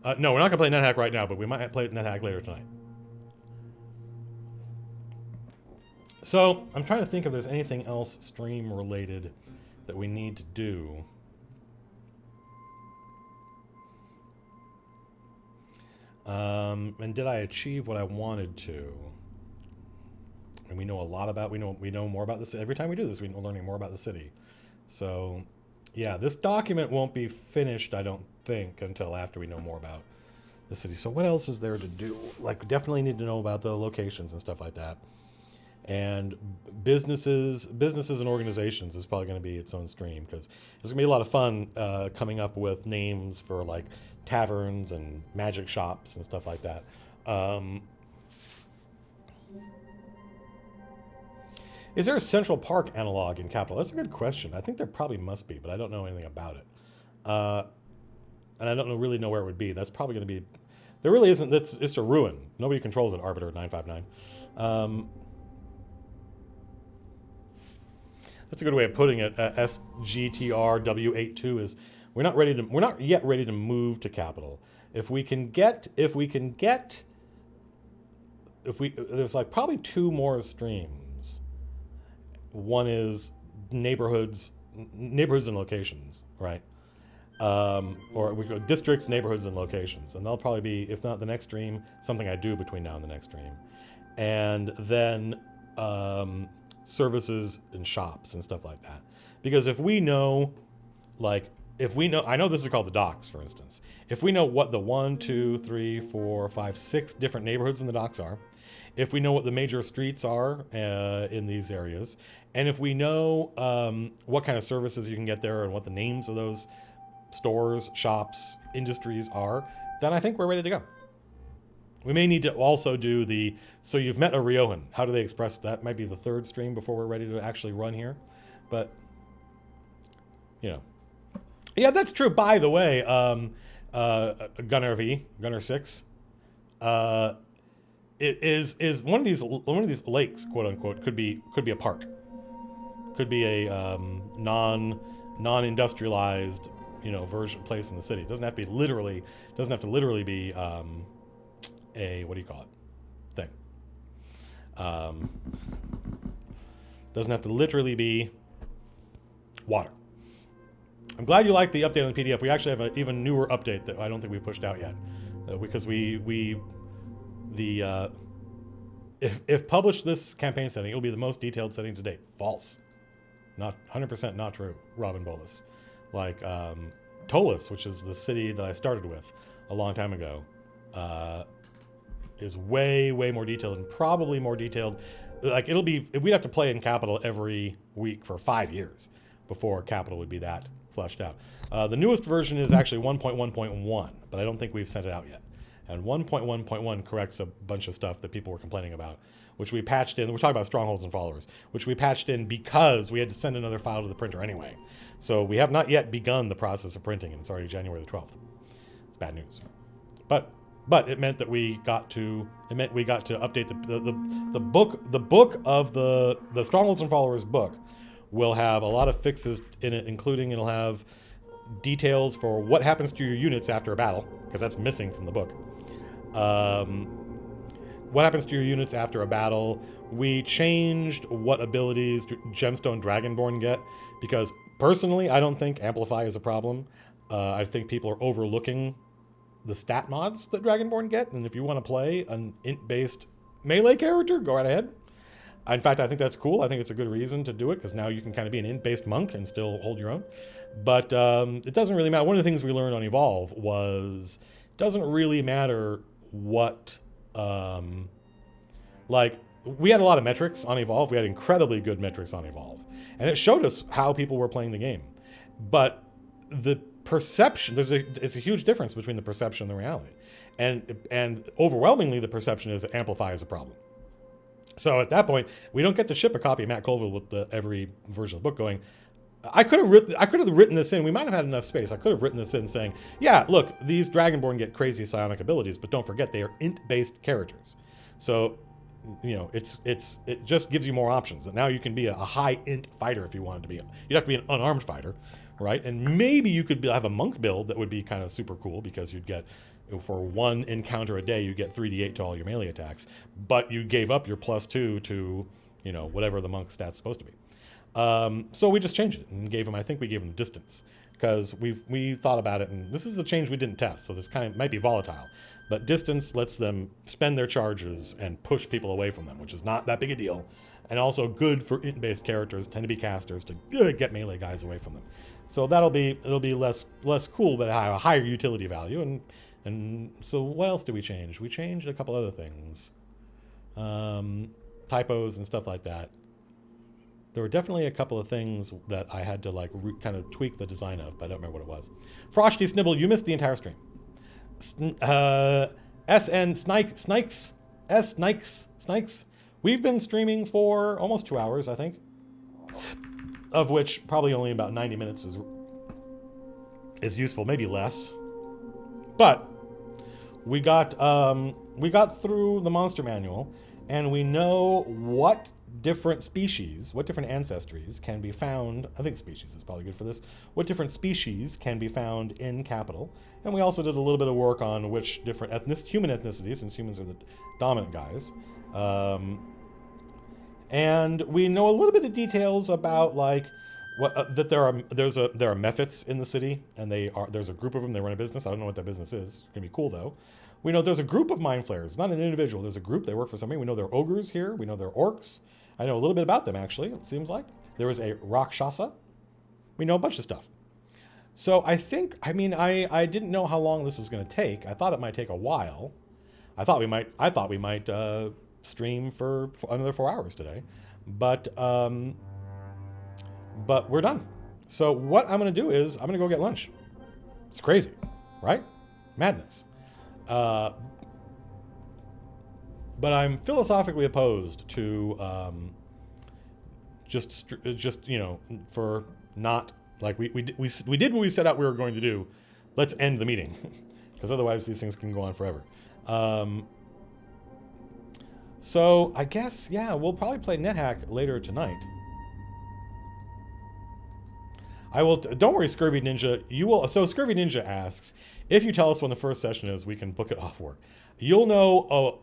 we're not going to play NetHack right now, but we might play NetHack later tonight. So, I'm trying to think if there's anything else stream-related that we need to do. And did I achieve what I wanted to? And we know a lot about, we know more about this. Every time we do this, we're learning more about the city. So, yeah, this document won't be finished, I don't think, until after we know more about the city. So what else is there to do? Like, definitely need to know about the locations and stuff like that. And businesses and organizations is probably going to be its own stream, because there's going to be a lot of fun coming up with names for like taverns and magic shops and stuff like that. Is there a Central Park analog in Capital? That's a good question. I think there probably must be, but I don't know anything about it. And I don't really know where it would be. That's probably going to be... There really isn't. That's just a ruin. Nobody controls it, Arbiter 959. That's a good way of putting it. SGTRW82 is we're not yet ready to move to Capital. There's like probably two more streams. One is neighborhoods and locations, right? Or we go districts, neighborhoods, and locations, and they'll probably be, if not the next stream, something I do between now and the next stream, and then services and shops and stuff like that. Because if we know, I know this is called the docks, for instance. If we know what the 1, 2, 3, 4, 5, 6 different neighborhoods in the docks are, if we know what the major streets are in these areas, and if we know what kind of services you can get there and what the names of those stores, shops, industries are, then I think we're ready to go. We may need to also do so you've met a Riojan. How do they express that? Might be the third stream before we're ready to actually run here. But, yeah, that's true. By the way, Gunner 6, it is one of these lakes, quote unquote, could be a park, could be a non-industrialized version place in the city. It doesn't have to literally be a, what do you call it, thing. Doesn't have to literally be water. I'm glad you like the update on the PDF. We actually have an even newer update that I don't think we've pushed out yet, because if published this campaign setting, it'll be the most detailed setting to date. False. Not 100% not true, Robin Bolus. Like Tolis, which is the city that I started with a long time ago, is way more detailed, and probably more detailed. Like we'd have to play in Capital every week for 5 years before Capital would be that fleshed out. The newest version is actually 1.1.1, but I don't think we've sent it out yet. And 1.1.1 corrects a bunch of stuff that people were complaining about, which we patched in. We're talking about Strongholds and Followers, which we patched in because we had to send another file to the printer anyway. So we have not yet begun the process of printing, and it's already January the 12th. It's bad news. But it meant that we got to update the book of the Strongholds and Followers book will have a lot of fixes in it, including it'll have details for what happens to your units after a battle, because that's missing from the book. What happens to your units after a battle. We changed what abilities Gemstone Dragonborn get, because personally I don't think Amplify is a problem. I think people are overlooking the stat mods that Dragonborn get, and if you want to play an int-based melee character, go right ahead. In fact, I think that's cool. I think it's a good reason to do it, because now you can kind of be an int-based monk and still hold your own. But it doesn't really matter. One of the things we learned on Evolve was it doesn't really matter what... we had a lot of metrics on Evolve. We had incredibly good metrics on Evolve. And it showed us how people were playing the game. But the perception, it's a huge difference between the perception and the reality. And overwhelmingly, the perception is that Amplify is a problem. So at that point, we don't get to ship a copy of Matt Colville with every version of the book going, I could have written this in. We might have had enough space. I could have written this in saying, yeah, look, these Dragonborn get crazy psionic abilities, but don't forget they are int-based characters. So, it just gives you more options. And now you can be a high int fighter if you wanted to be. You'd have to be an unarmed fighter, right? And maybe you could have a monk build that would be kind of super cool, because you'd get, for one encounter a day, you get 3d8 to all your melee attacks, but you gave up your +2 to, whatever the monk stat's supposed to be. So we just changed it and I think we gave them distance, because we thought about it, and this is a change we didn't test, so this kind of might be volatile, but distance lets them spend their charges and push people away from them, which is not that big a deal, and also good for int-based characters, tend to be casters, to get melee guys away from them. So it'll be less cool, but have a higher utility value. And so what else did we change? We changed a couple other things. Talked typos and stuff like that. There were definitely a couple of things that I had to like kind of tweak the design of, but I don't remember what it was. Frosty Snibble, you missed the entire stream. SN Snikes. We've been streaming for almost 2 hours, I think, of which probably only about 90 minutes is useful, maybe less. But we got through the monster manual, and we know what different species, what different ancestries can be found. I think species is probably good for this. What different species can be found in Capital. And we also did a little bit of work on which different human ethnicities, since humans are the dominant guys. And we know a little bit of details about like what that there are mephits in the city, and there's a group of them. They run a business. I don't know what that business is. It's gonna be cool though. We know there's a group of mind flayers, not an individual. There's a group. They work for somebody. We know they're ogres here. We know they're orcs. I know a little bit about them, actually, it seems like. There was a Rakshasa. We know a bunch of stuff. So I think, I didn't know how long this was going to take. I thought it might take a while. I thought we might stream for another 4 hours today. But we're done. So what I'm going to do is I'm going to go get lunch. It's crazy, right? Madness. But I'm philosophically opposed to just for not like we did what we set out we were going to do. Let's end the meeting because otherwise these things can go on forever. So I guess we'll probably play NetHack later tonight. I will. Don't worry, Scurvy Ninja. You will. So Scurvy Ninja asks, if you tell us when the first session is, we can book it off work. You'll know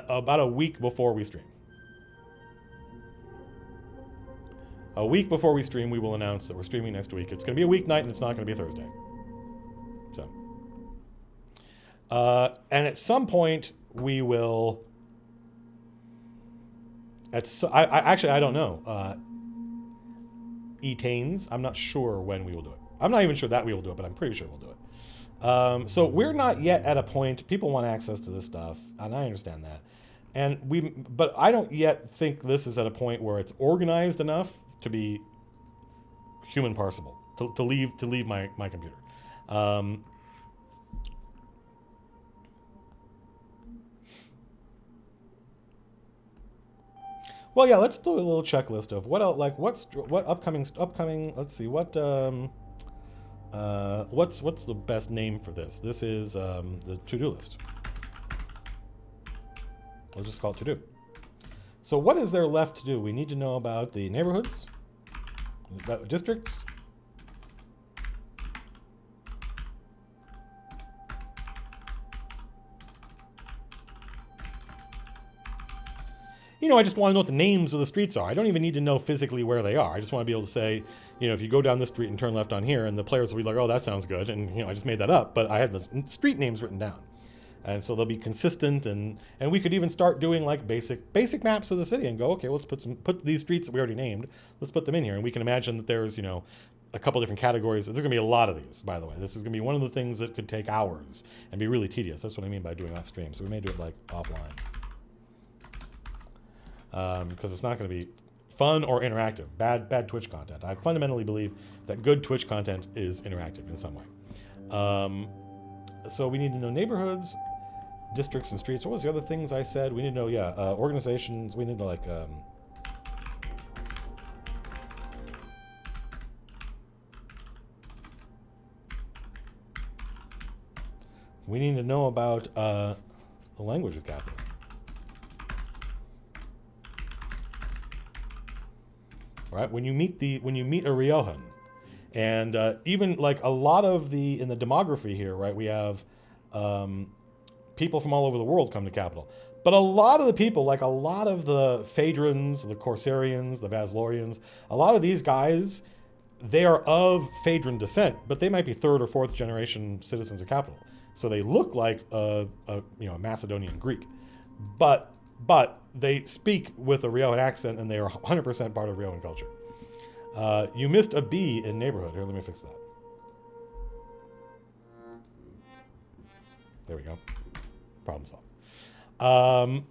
about a week before we stream. A week before we stream, we will announce that we're streaming next week. It's going to be a weeknight, and it's not going to be a Thursday. So, and at some point we will. I don't know. Etains. I'm not sure when we will do it. I'm not even sure that we will do it, but I'm pretty sure we'll do it. So we're not yet at a point. People want access to this stuff, and I understand that. But I don't yet think this is at a point where it's organized enough to be human parsable to leave my computer. Well, yeah, let's do a little checklist of what else, like what upcoming. Let's see what's the best name for this. This is the to-do list. We'll just call it to-do. So what is there left to do? We need to know about the neighborhoods, about districts. I just want to know what the names of the streets are. I don't even need to know physically where they are. I just want to be able to say, if you go down this street and turn left on here, and the players will be like, oh, that sounds good. And, I just made that up, but I had the street names written down. And so they'll be consistent, and we could even start doing like basic maps of the city and go, okay, let's put these streets that we already named, let's put them in here. And we can imagine that there's, a couple different categories. There's going to be a lot of these, by the way. This is going to be one of the things that could take hours and be really tedious. That's what I mean by doing off stream. So we may do it like offline. Because it's not going to be fun or interactive. Bad Twitch content. I fundamentally believe that good Twitch content is interactive in some way. So we need to know neighborhoods, districts, and streets. What was the other things I said? We need to know, organizations. We need to we need to know about the language of capital. Right? When you meet a Riojan, and even like a lot of in the demography here, right? We have people from all over the world come to Capital, but a lot of the people, like a lot of the Phaedrons, the Corsarians, the Vaslorians, a lot of these guys, they are of Phaedron descent, but they might be third or fourth generation citizens of Capital, so they look like a Macedonian Greek, but they speak with a Riojan accent, and they are 100% part of Riojan culture. You missed a B in neighborhood. Here, let me fix that. There we go. Problem solved.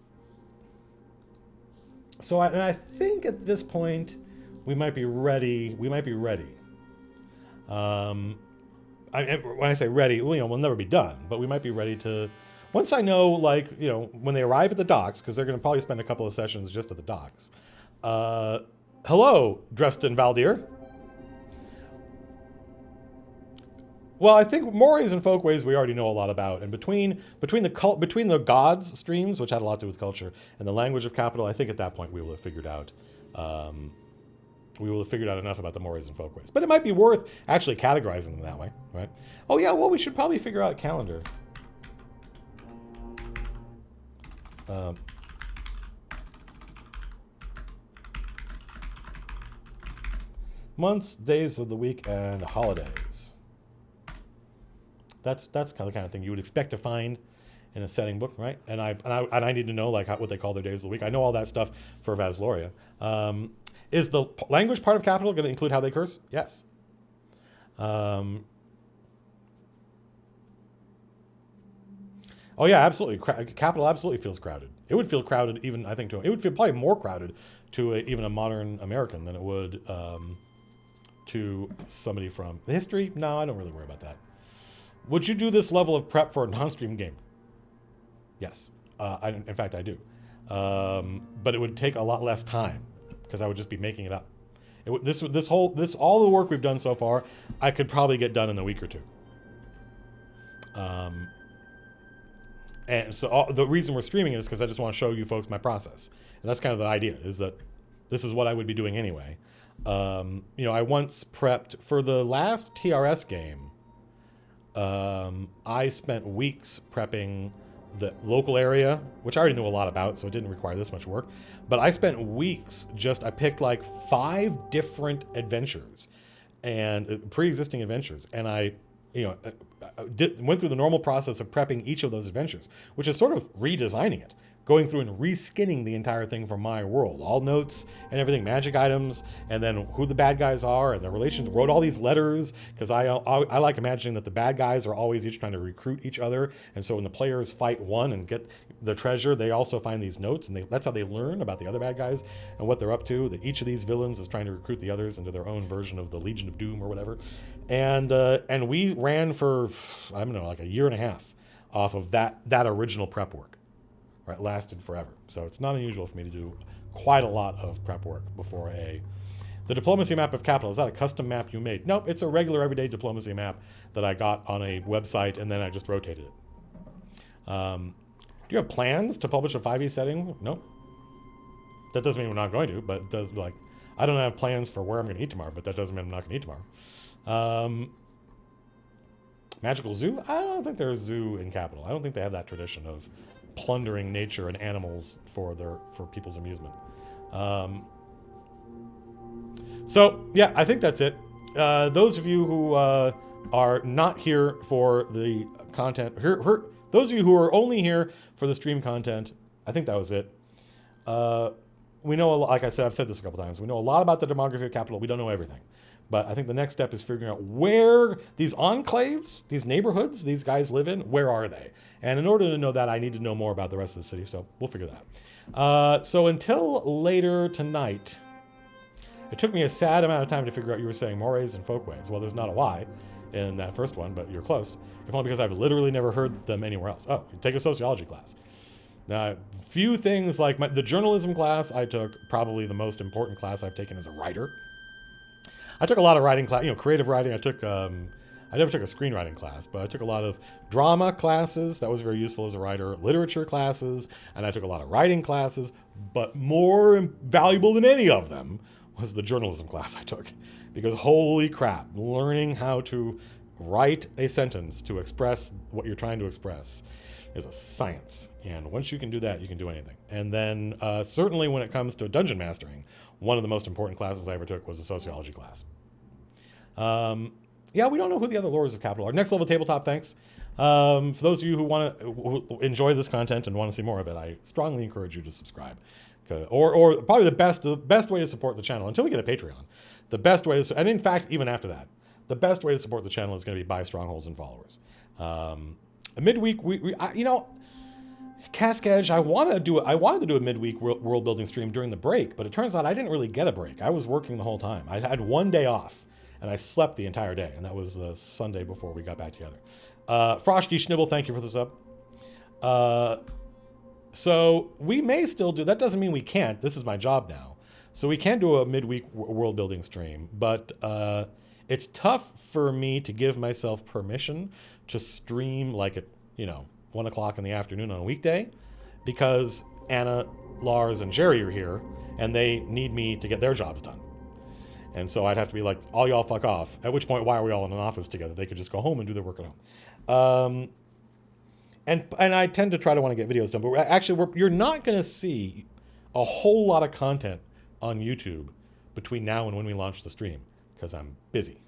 So I think at this point we might be ready. We might be ready. When I say ready, we'll never be done, but we might be ready to. Once I know, like, when they arrive at the docks, because they're going to probably spend a couple of sessions just at the docks. Hello, Dresden Valdir. Well, I think mores and folkways we already know a lot about, and between the gods streams, which had a lot to do with culture, and the language of capital, I think at that point we will have figured out enough about the mores and folkways. But it might be worth actually categorizing them that way, right? Oh yeah, well we should probably figure out a calendar. Months, days of the week, and holidays. That's kind of thing you would expect to find in a setting book, right? And I need to know like what they call their days of the week. I know all that stuff for Vasloria. Is the language part of capital going to include how they curse? Yes. Oh yeah, absolutely. Capital absolutely feels crowded. It would feel crowded even, I think, it would feel probably more crowded to even a modern American than it would to somebody from history. No, I don't really worry about that. Would you do this level of prep for a non-stream game? Yes. In fact, I do. But it would take a lot less time because I would just be making it up. All the work we've done so far, I could probably get done in a week or two. And so the reason we're streaming it is because I just want to show you folks my process. And that's kind of the idea, is that this is what I would be doing anyway. I once prepped for the last TRS game. I spent weeks prepping the local area, which I already knew a lot about, so it didn't require this much work. But I spent weeks I picked like 5 different adventures and pre-existing adventures. And I went through the normal process of prepping each of those adventures, which is sort of redesigning it, going through and reskinning the entire thing from my world, all notes and everything, magic items, and then who the bad guys are and their relations. Wrote all these letters because I like imagining that the bad guys are always each trying to recruit each other, and so when the players fight one and get the treasure, they also find these notes, and that's how they learn about the other bad guys and what they're up to. That each of these villains is trying to recruit the others into their own version of the Legion of Doom or whatever, and we ran for like a year and a half off of that original prep work. Right, lasted forever. So it's not unusual for me to do quite a lot of prep work before the diplomacy map of capital. Is that a custom map you made? Nope, it's a regular everyday diplomacy map that I got on a website and then I just rotated it. Do you have plans to publish a 5e setting? Nope. That doesn't mean we're not going to, but it does, like, I don't have plans for where I'm going to eat tomorrow, but that doesn't mean I'm not going to eat tomorrow. Magical zoo? I don't think there's a zoo in capital. I don't think they have that tradition of plundering nature and animals for people's amusement. So yeah, I think that's it. Those of you who are not here for the content, those of you who are only here for the stream content, I think that was it. We know, like I said, I've said this a couple times, we know a lot about the demography of capital. We don't know everything. But I think the next step is figuring out where these enclaves, these neighborhoods these guys live in, where are they? And in order to know that, I need to know more about the rest of the city, so we'll figure that. So until later tonight, it took me a sad amount of time to figure out you were saying mores and folkways. Well, there's not a Y in that first one, but you're close. If only because I've literally never heard them anywhere else. Oh, take a sociology class. Now, few things like the journalism class I took, probably the most important class I've taken as a writer. I took a lot of writing class, creative writing. I never took a screenwriting class, but I took a lot of drama classes. That was very useful as a writer. Literature classes, and I took a lot of writing classes. But more valuable than any of them was the journalism class I took. Because holy crap, learning how to write a sentence to express what you're trying to express is a science. And once you can do that, you can do anything. And then certainly when it comes to dungeon mastering, one of the most important classes I ever took was a sociology class. Yeah, we don't know who the other lords of capital are. Next level tabletop, thanks. For those of you who enjoy this content and want to see more of it, I strongly encourage you to subscribe. Or probably the best way to support the channel until we get a Patreon. The best way to, and in fact, even after that, the best way to support the channel is going to be buy Strongholds and Followers. Midweek, Cascadge, I wanted to do a midweek world building stream during the break, but it turns out I didn't really get a break. I was working the whole time. I had one day off, and I slept the entire day, and that was the Sunday before we got back together. Frosty Schnibble, thank you for the sub. So we may still do, that doesn't mean we can't. This is my job now. So we can do a midweek world building stream, but it's tough for me to give myself permission to stream like at, 1 o'clock in the afternoon on a weekday, because Anna, Lars, and Jerry are here, and they need me to get their jobs done. And so I'd have to be like, all y'all fuck off. At which point, why are we all in an office together? They could just go home and do their work at home. And I tend to try to want to get videos done, but actually, you're not going to see a whole lot of content on YouTube between now and when we launch the stream, because I'm busy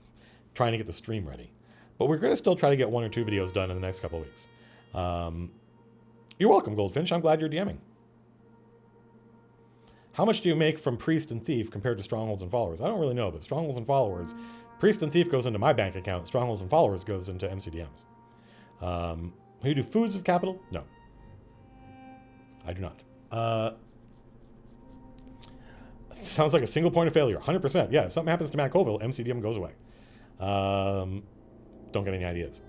trying to get the stream ready. But we're going to still try to get 1 or 2 videos done in the next couple of weeks. You're welcome, Goldfinch. I'm glad you're DMing. How much do you make from Priest and Thief compared to Strongholds and Followers? I don't really know, but Strongholds and Followers, Priest and Thief goes into my bank account. Strongholds and Followers goes into MCDMs. You do Foods of Capital? No. I do not. Sounds like a single point of failure. 100%. Yeah, if something happens to Matt Colville, MCDM goes away. Don't get any ideas.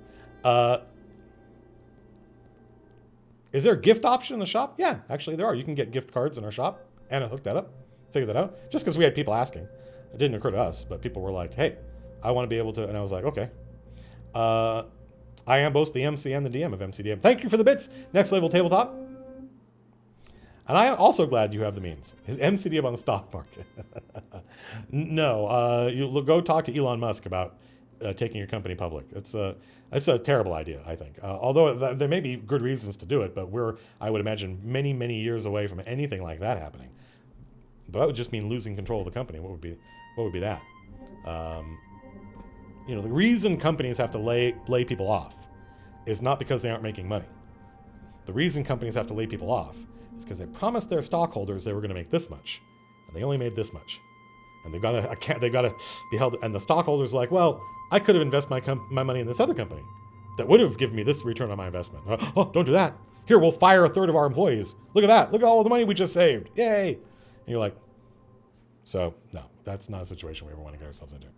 Is there a gift option in the shop? Yeah, actually there are. You can get gift cards in our shop. Anna hooked that up, figured that out. Just because we had people asking. It didn't occur to us, but people were like, hey, I want to be able to, and I was like, okay. I am both the MC and the DM of MCDM. Thank you for the bits. Next Level Tabletop. And I am also glad you have the means. Is MCDM on the stock market? No. You go talk to Elon Musk about taking your company public. It's a terrible idea, I think. Although there may be good reasons to do it, but we're, I would imagine, many, many years away from anything like that happening. But that would just mean losing control of the company. What would be that? The reason companies have to lay people off is not because they aren't making money. The reason companies have to lay people off is because they promised their stockholders they were going to make this much, and they only made this much, and they've got to be held. And the stockholders are like, well, I could have invested my money in this other company that would have given me this return on my investment. Oh, don't do that. Here, we'll fire a third of our employees. Look at that. Look at all the money we just saved. Yay! And you're like, so no, that's not a situation we ever want to get ourselves into.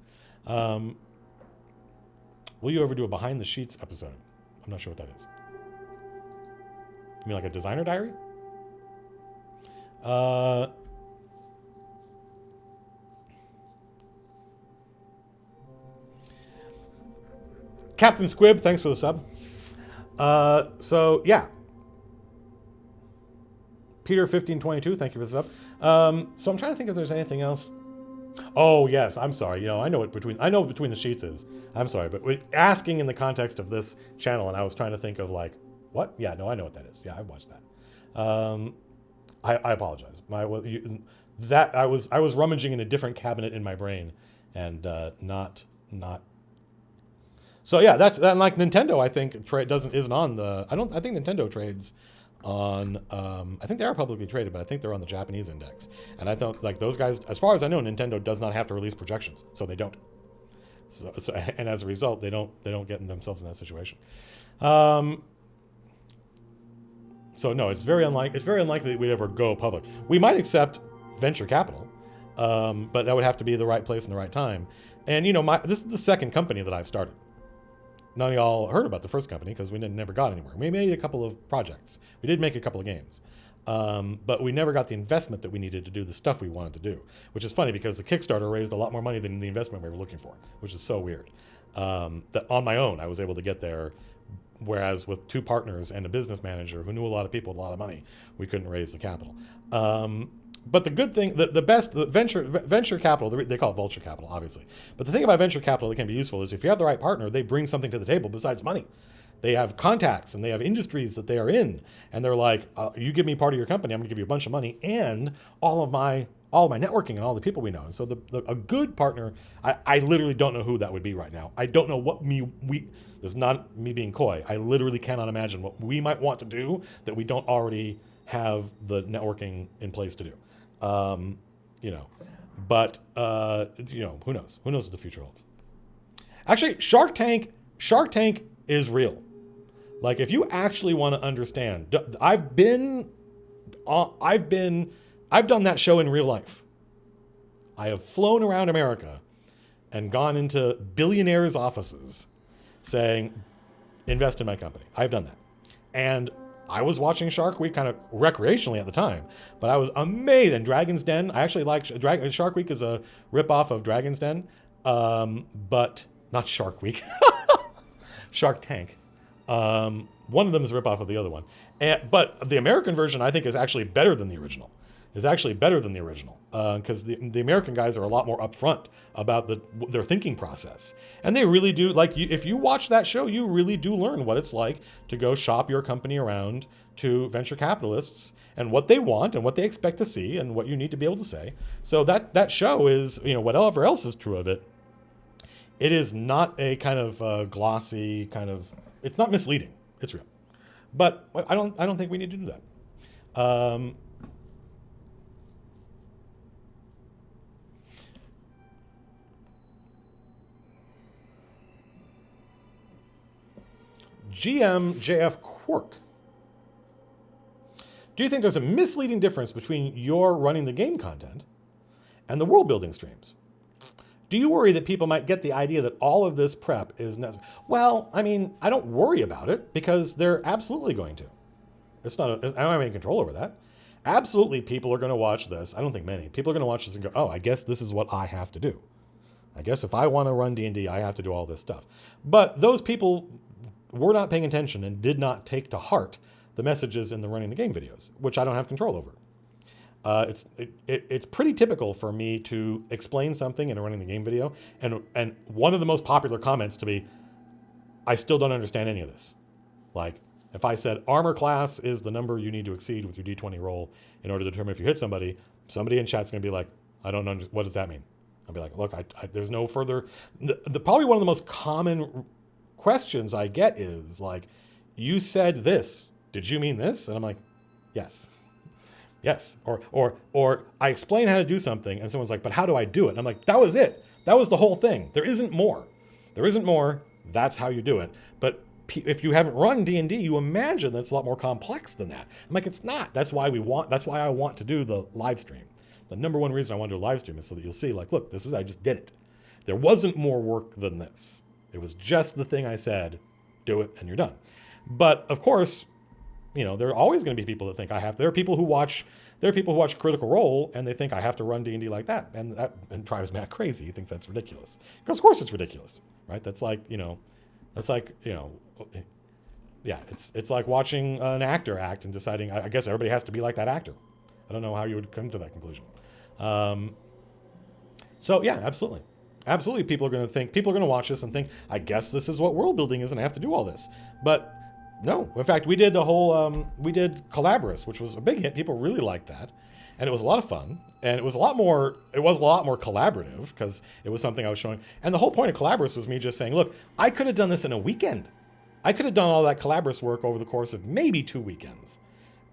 Will you ever do a behind the sheets episode? I'm not sure what that is. You mean like a designer diary? Captain Squib, thanks for the sub. So yeah. Peter1522, thank you for the sub. So I'm trying to think if there's anything else. Oh yes, I'm sorry. I know between the sheets is. I'm sorry, but asking in the context of this channel, and I was trying to think of like, what? Yeah, no, I know what that is. Yeah, I've watched that. I apologize. I was rummaging in a different cabinet in my brain, and not. So yeah, that's like Nintendo. I think isn't on the. I think Nintendo trades on. I think they are publicly traded, but I think they're on the Japanese index. And I thought like those guys, as far as I know, Nintendo does not have to release projections, so they don't. So and as a result, they don't get themselves in that situation. So no, it's very unlikely that we'd ever go public. We might accept venture capital, but that would have to be the right place and the right time. And this is the second company that I've started. None of y'all heard about the first company because we never got anywhere. We made a couple of projects. We did make a couple of games, but we never got the investment that we needed to do the stuff we wanted to do. Which is funny because the Kickstarter raised a lot more money than the investment we were looking for, which is so weird. That on my own I was able to get there. Whereas with 2 partners and a business manager who knew a lot of people with a lot of money, we couldn't raise the capital. But the good thing, the venture capital, they call it vulture capital, obviously. But the thing about venture capital that can be useful is if you have the right partner, they bring something to the table besides money. They have contacts and they have industries that they are in. And they're like, you give me part of your company, I'm gonna give you a bunch of money and all of my networking and all the people we know. And so a good partner, I literally don't know who that would be right now. I don't know what this is not me being coy. I literally cannot imagine what we might want to do that we don't already have the networking in place to do. But who knows? Who knows what the future holds? Actually, Shark Tank is real. Like, if you actually want to understand, I've done that show in real life. I have flown around America and gone into billionaires' offices saying, invest in my company. I've done that. And I was watching Shark Week kind of recreationally at the time, but I was amazed. And Dragon's Den, I actually like Shark Week is a ripoff of Dragon's Den, but not Shark Week, Shark Tank. One of them is a ripoff of the other one. But the American version, I think, is actually better than the original. Because the American guys are a lot more upfront about their thinking process. And they really do, like, if you watch that show, you really do learn what it's like to go shop your company around to venture capitalists and what they want and what they expect to see and what you need to be able to say. So that show is, whatever else is true of it, it is not a kind of glossy kind of, it's not misleading. It's real. But I don't think we need to do that. GMJF Quirk. Do you think there's a misleading difference between your running the game content and the world building streams? Do you worry that people might get the idea that all of this prep is necessary? Well, I mean, I don't worry about it because they're absolutely going to. I don't have any control over that. Absolutely, people are going to watch this. I don't think many. People are going to watch this and go, oh, I guess this is what I have to do. I guess if I want to run D&D, I have to do all this stuff. But those people were not paying attention and did not take to heart the messages in the running the game videos, which I don't have control over. It's pretty typical for me to explain something in a running the game video, and one of the most popular comments to be, I still don't understand any of this. Like, if I said armor class is the number you need to exceed with your D20 roll in order to determine if you hit somebody in chat's going to be like, I don't know, what does that mean? I'll be like, look, there's no further. Probably one of the most common questions I get is like, you said this, did you mean this? And I'm like, yes. Or I explain how to do something and someone's like, but how do I do it? And I'm like, that was it. That was the whole thing. There isn't more. That's how you do it. But if you haven't run D&D, you imagine that's a lot more complex than that. I'm like, it's not. That's why I want to do the live stream. The number one reason I want to do a live stream is so that you'll see, like, look, I just did it. There wasn't more work than this. It was just the thing I said, do it, and you're done. But of course, there are always going to be people that think I have. There are people who watch Critical Role and they think I have to run D&D like that, and that drives Matt crazy. He thinks that's ridiculous. Because of course it's ridiculous, right? It's like watching an actor act and deciding, I guess everybody has to be like that actor. I don't know how you would come to that conclusion. So yeah, absolutely. Absolutely, people are going to watch this and think, I guess this is what world building is and I have to do all this. But no, in fact, we did Collaborus, which was a big hit. People really liked that. And it was a lot of fun. And it was a lot more collaborative because it was something I was showing. And the whole point of Collaborus was me just saying, look, I could have done this in a weekend. I could have done all that Collaborus work over the course of maybe 2 weekends.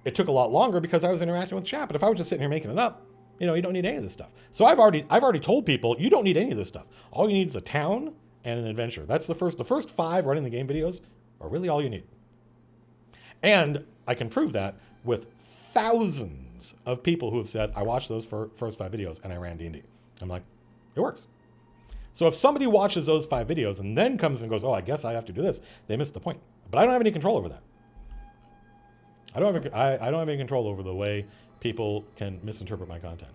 It took a lot longer because I was interacting with chat. But if I was just sitting here making it up, you don't need any of this stuff. So I've already told people, you don't need any of this stuff. All you need is a town and an adventure. That's the first 5 running the game videos are really all you need. And I can prove that with thousands of people who have said, I watched those first 5 videos and I ran D&D. I'm like, it works. So if somebody watches those 5 videos and then comes and goes, oh, I guess I have to do this, they missed the point. But I don't have any control over that. I don't have any control over the way people can misinterpret my content.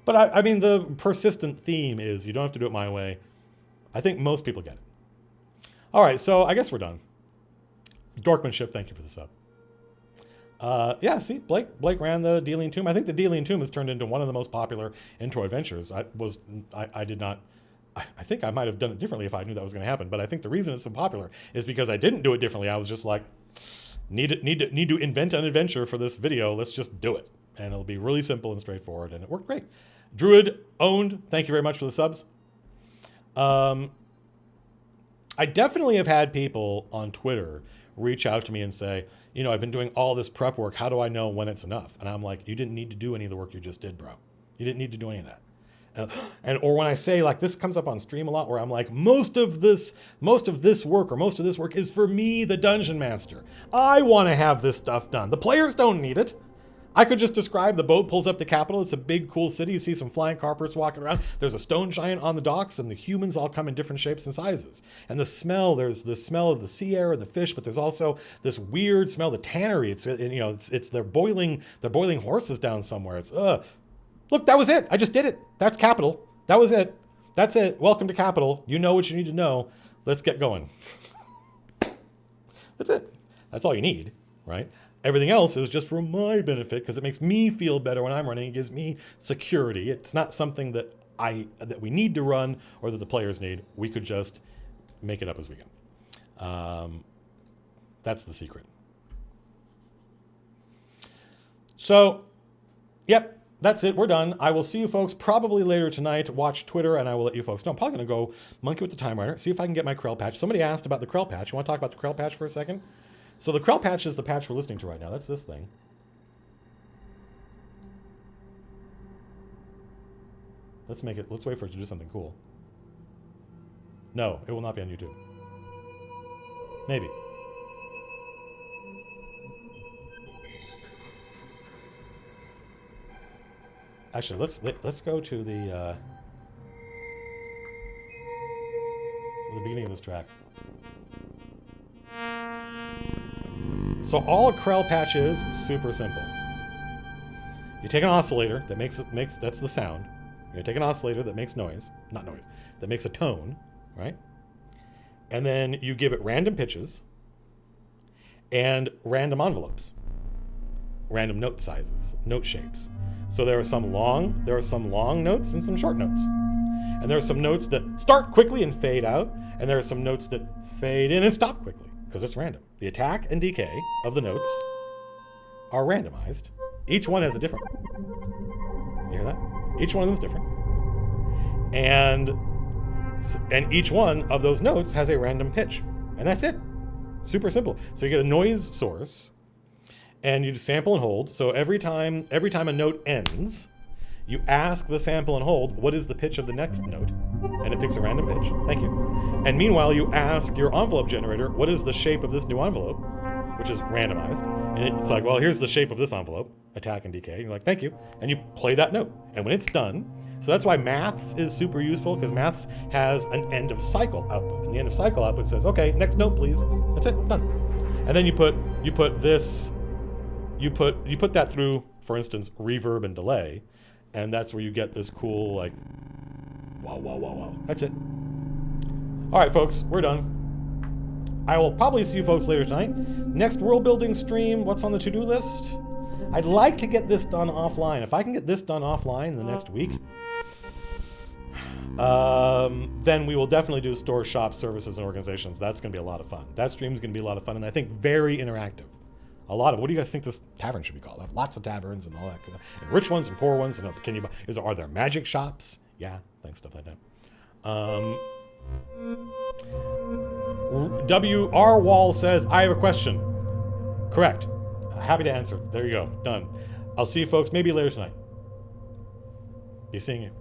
But I mean, the persistent theme is you don't have to do it my way. I think most people get it. All right, so I guess we're done. Dorkmanship, thank you for the sub. Yeah, see, Blake ran the Dealing Tomb. I think the Dealing Tomb has turned into one of the most popular intro adventures. I think I might have done it differently if I knew that was going to happen. But I think the reason it's so popular is because I didn't do it differently. I was just like, need to invent an adventure for this video. Let's just do it. And it'll be really simple and straightforward. And it worked great. Druid owned. Thank you very much for the subs. I definitely have had people on Twitter reach out to me and say, I've been doing all this prep work. How do I know when it's enough? And I'm like, you didn't need to do any of the work you just did, bro. You didn't need to do any of that. Or when I say, like, this comes up on stream a lot, where I'm like, most of this work is for me, the dungeon master. I want to have this stuff done. The players don't need it. I could just describe the boat pulls up to Capital. It's a big, cool city. You see some flying carpets walking around. There's a stone giant on the docks, and the humans all come in different shapes and sizes. And the smell, there's the smell of the sea air and the fish, but there's also this weird smell, the tannery. It's they're boiling horses down somewhere. Look, that was it. I just did it. That's Capital. That was it. That's it. Welcome to Capital. You know what you need to know. Let's get going. That's it. That's all you need, right? Everything else is just for my benefit because it makes me feel better when I'm running. It gives me security. It's not something that we need to run or that the players need. We could just make it up as we go. That's the secret. So, yep, that's it. We're done. I will see you folks probably later tonight. Watch Twitter, and I will let you folks know. I'm probably going to go monkey with the time runner, see if I can get my Krell patch. Somebody asked about the Krell patch. You want to talk about the Krell patch for a second? So the Krell patch is the patch we're listening to right now. That's this thing. Let's wait for it to do something cool. No, it will not be on YouTube. Maybe. Actually, let's go to the beginning of this track. So all a Krell patch is super simple. You take an oscillator that makes that's the sound. You take an oscillator that makes noise, that makes a tone, right? And then you give it random pitches and random envelopes, random note sizes, note shapes. So there are some long notes and some short notes. And there are some notes that start quickly and fade out, and there are some notes that fade in and stop quickly, because it's random. The attack and decay of the notes are randomized. Each one has a different one. You hear that? Each one of them is different. And each one of those notes has a random pitch. And that's it. Super simple. So you get a noise source, and you sample and hold. So every time a note ends, you ask the sample and hold, what is the pitch of the next note? And it picks a random pitch. Thank you. And meanwhile, you ask your envelope generator, what is the shape of this new envelope? Which is randomized. And it's like, well, here's the shape of this envelope, attack and decay. And you're like, thank you. And you play that note. And when it's done, so that's why maths is super useful, because maths has an end of cycle output. And the end of cycle output says, okay, next note, please. That's it, done. And then you put that through, for instance, reverb and delay. And that's where you get this cool, like, wow, wow, wow, wow. That's it. All right, folks, we're done. I will probably see you folks later tonight. Next world building stream, what's on the to-do list? I'd like to get this done offline. If I can get this done offline in the next week, then we will definitely do store, shop, services, and organizations. That's going to be a lot of fun. That stream is going to be a lot of fun, and I think very interactive. What do you guys think this tavern should be called? I have lots of taverns and all that, and rich ones and poor ones. And are there magic shops? Yeah, thanks, stuff like that. W.R. Wall says, I have a question. Correct. Happy to answer. There you go. Done. I'll see you folks maybe later tonight. Be seeing you.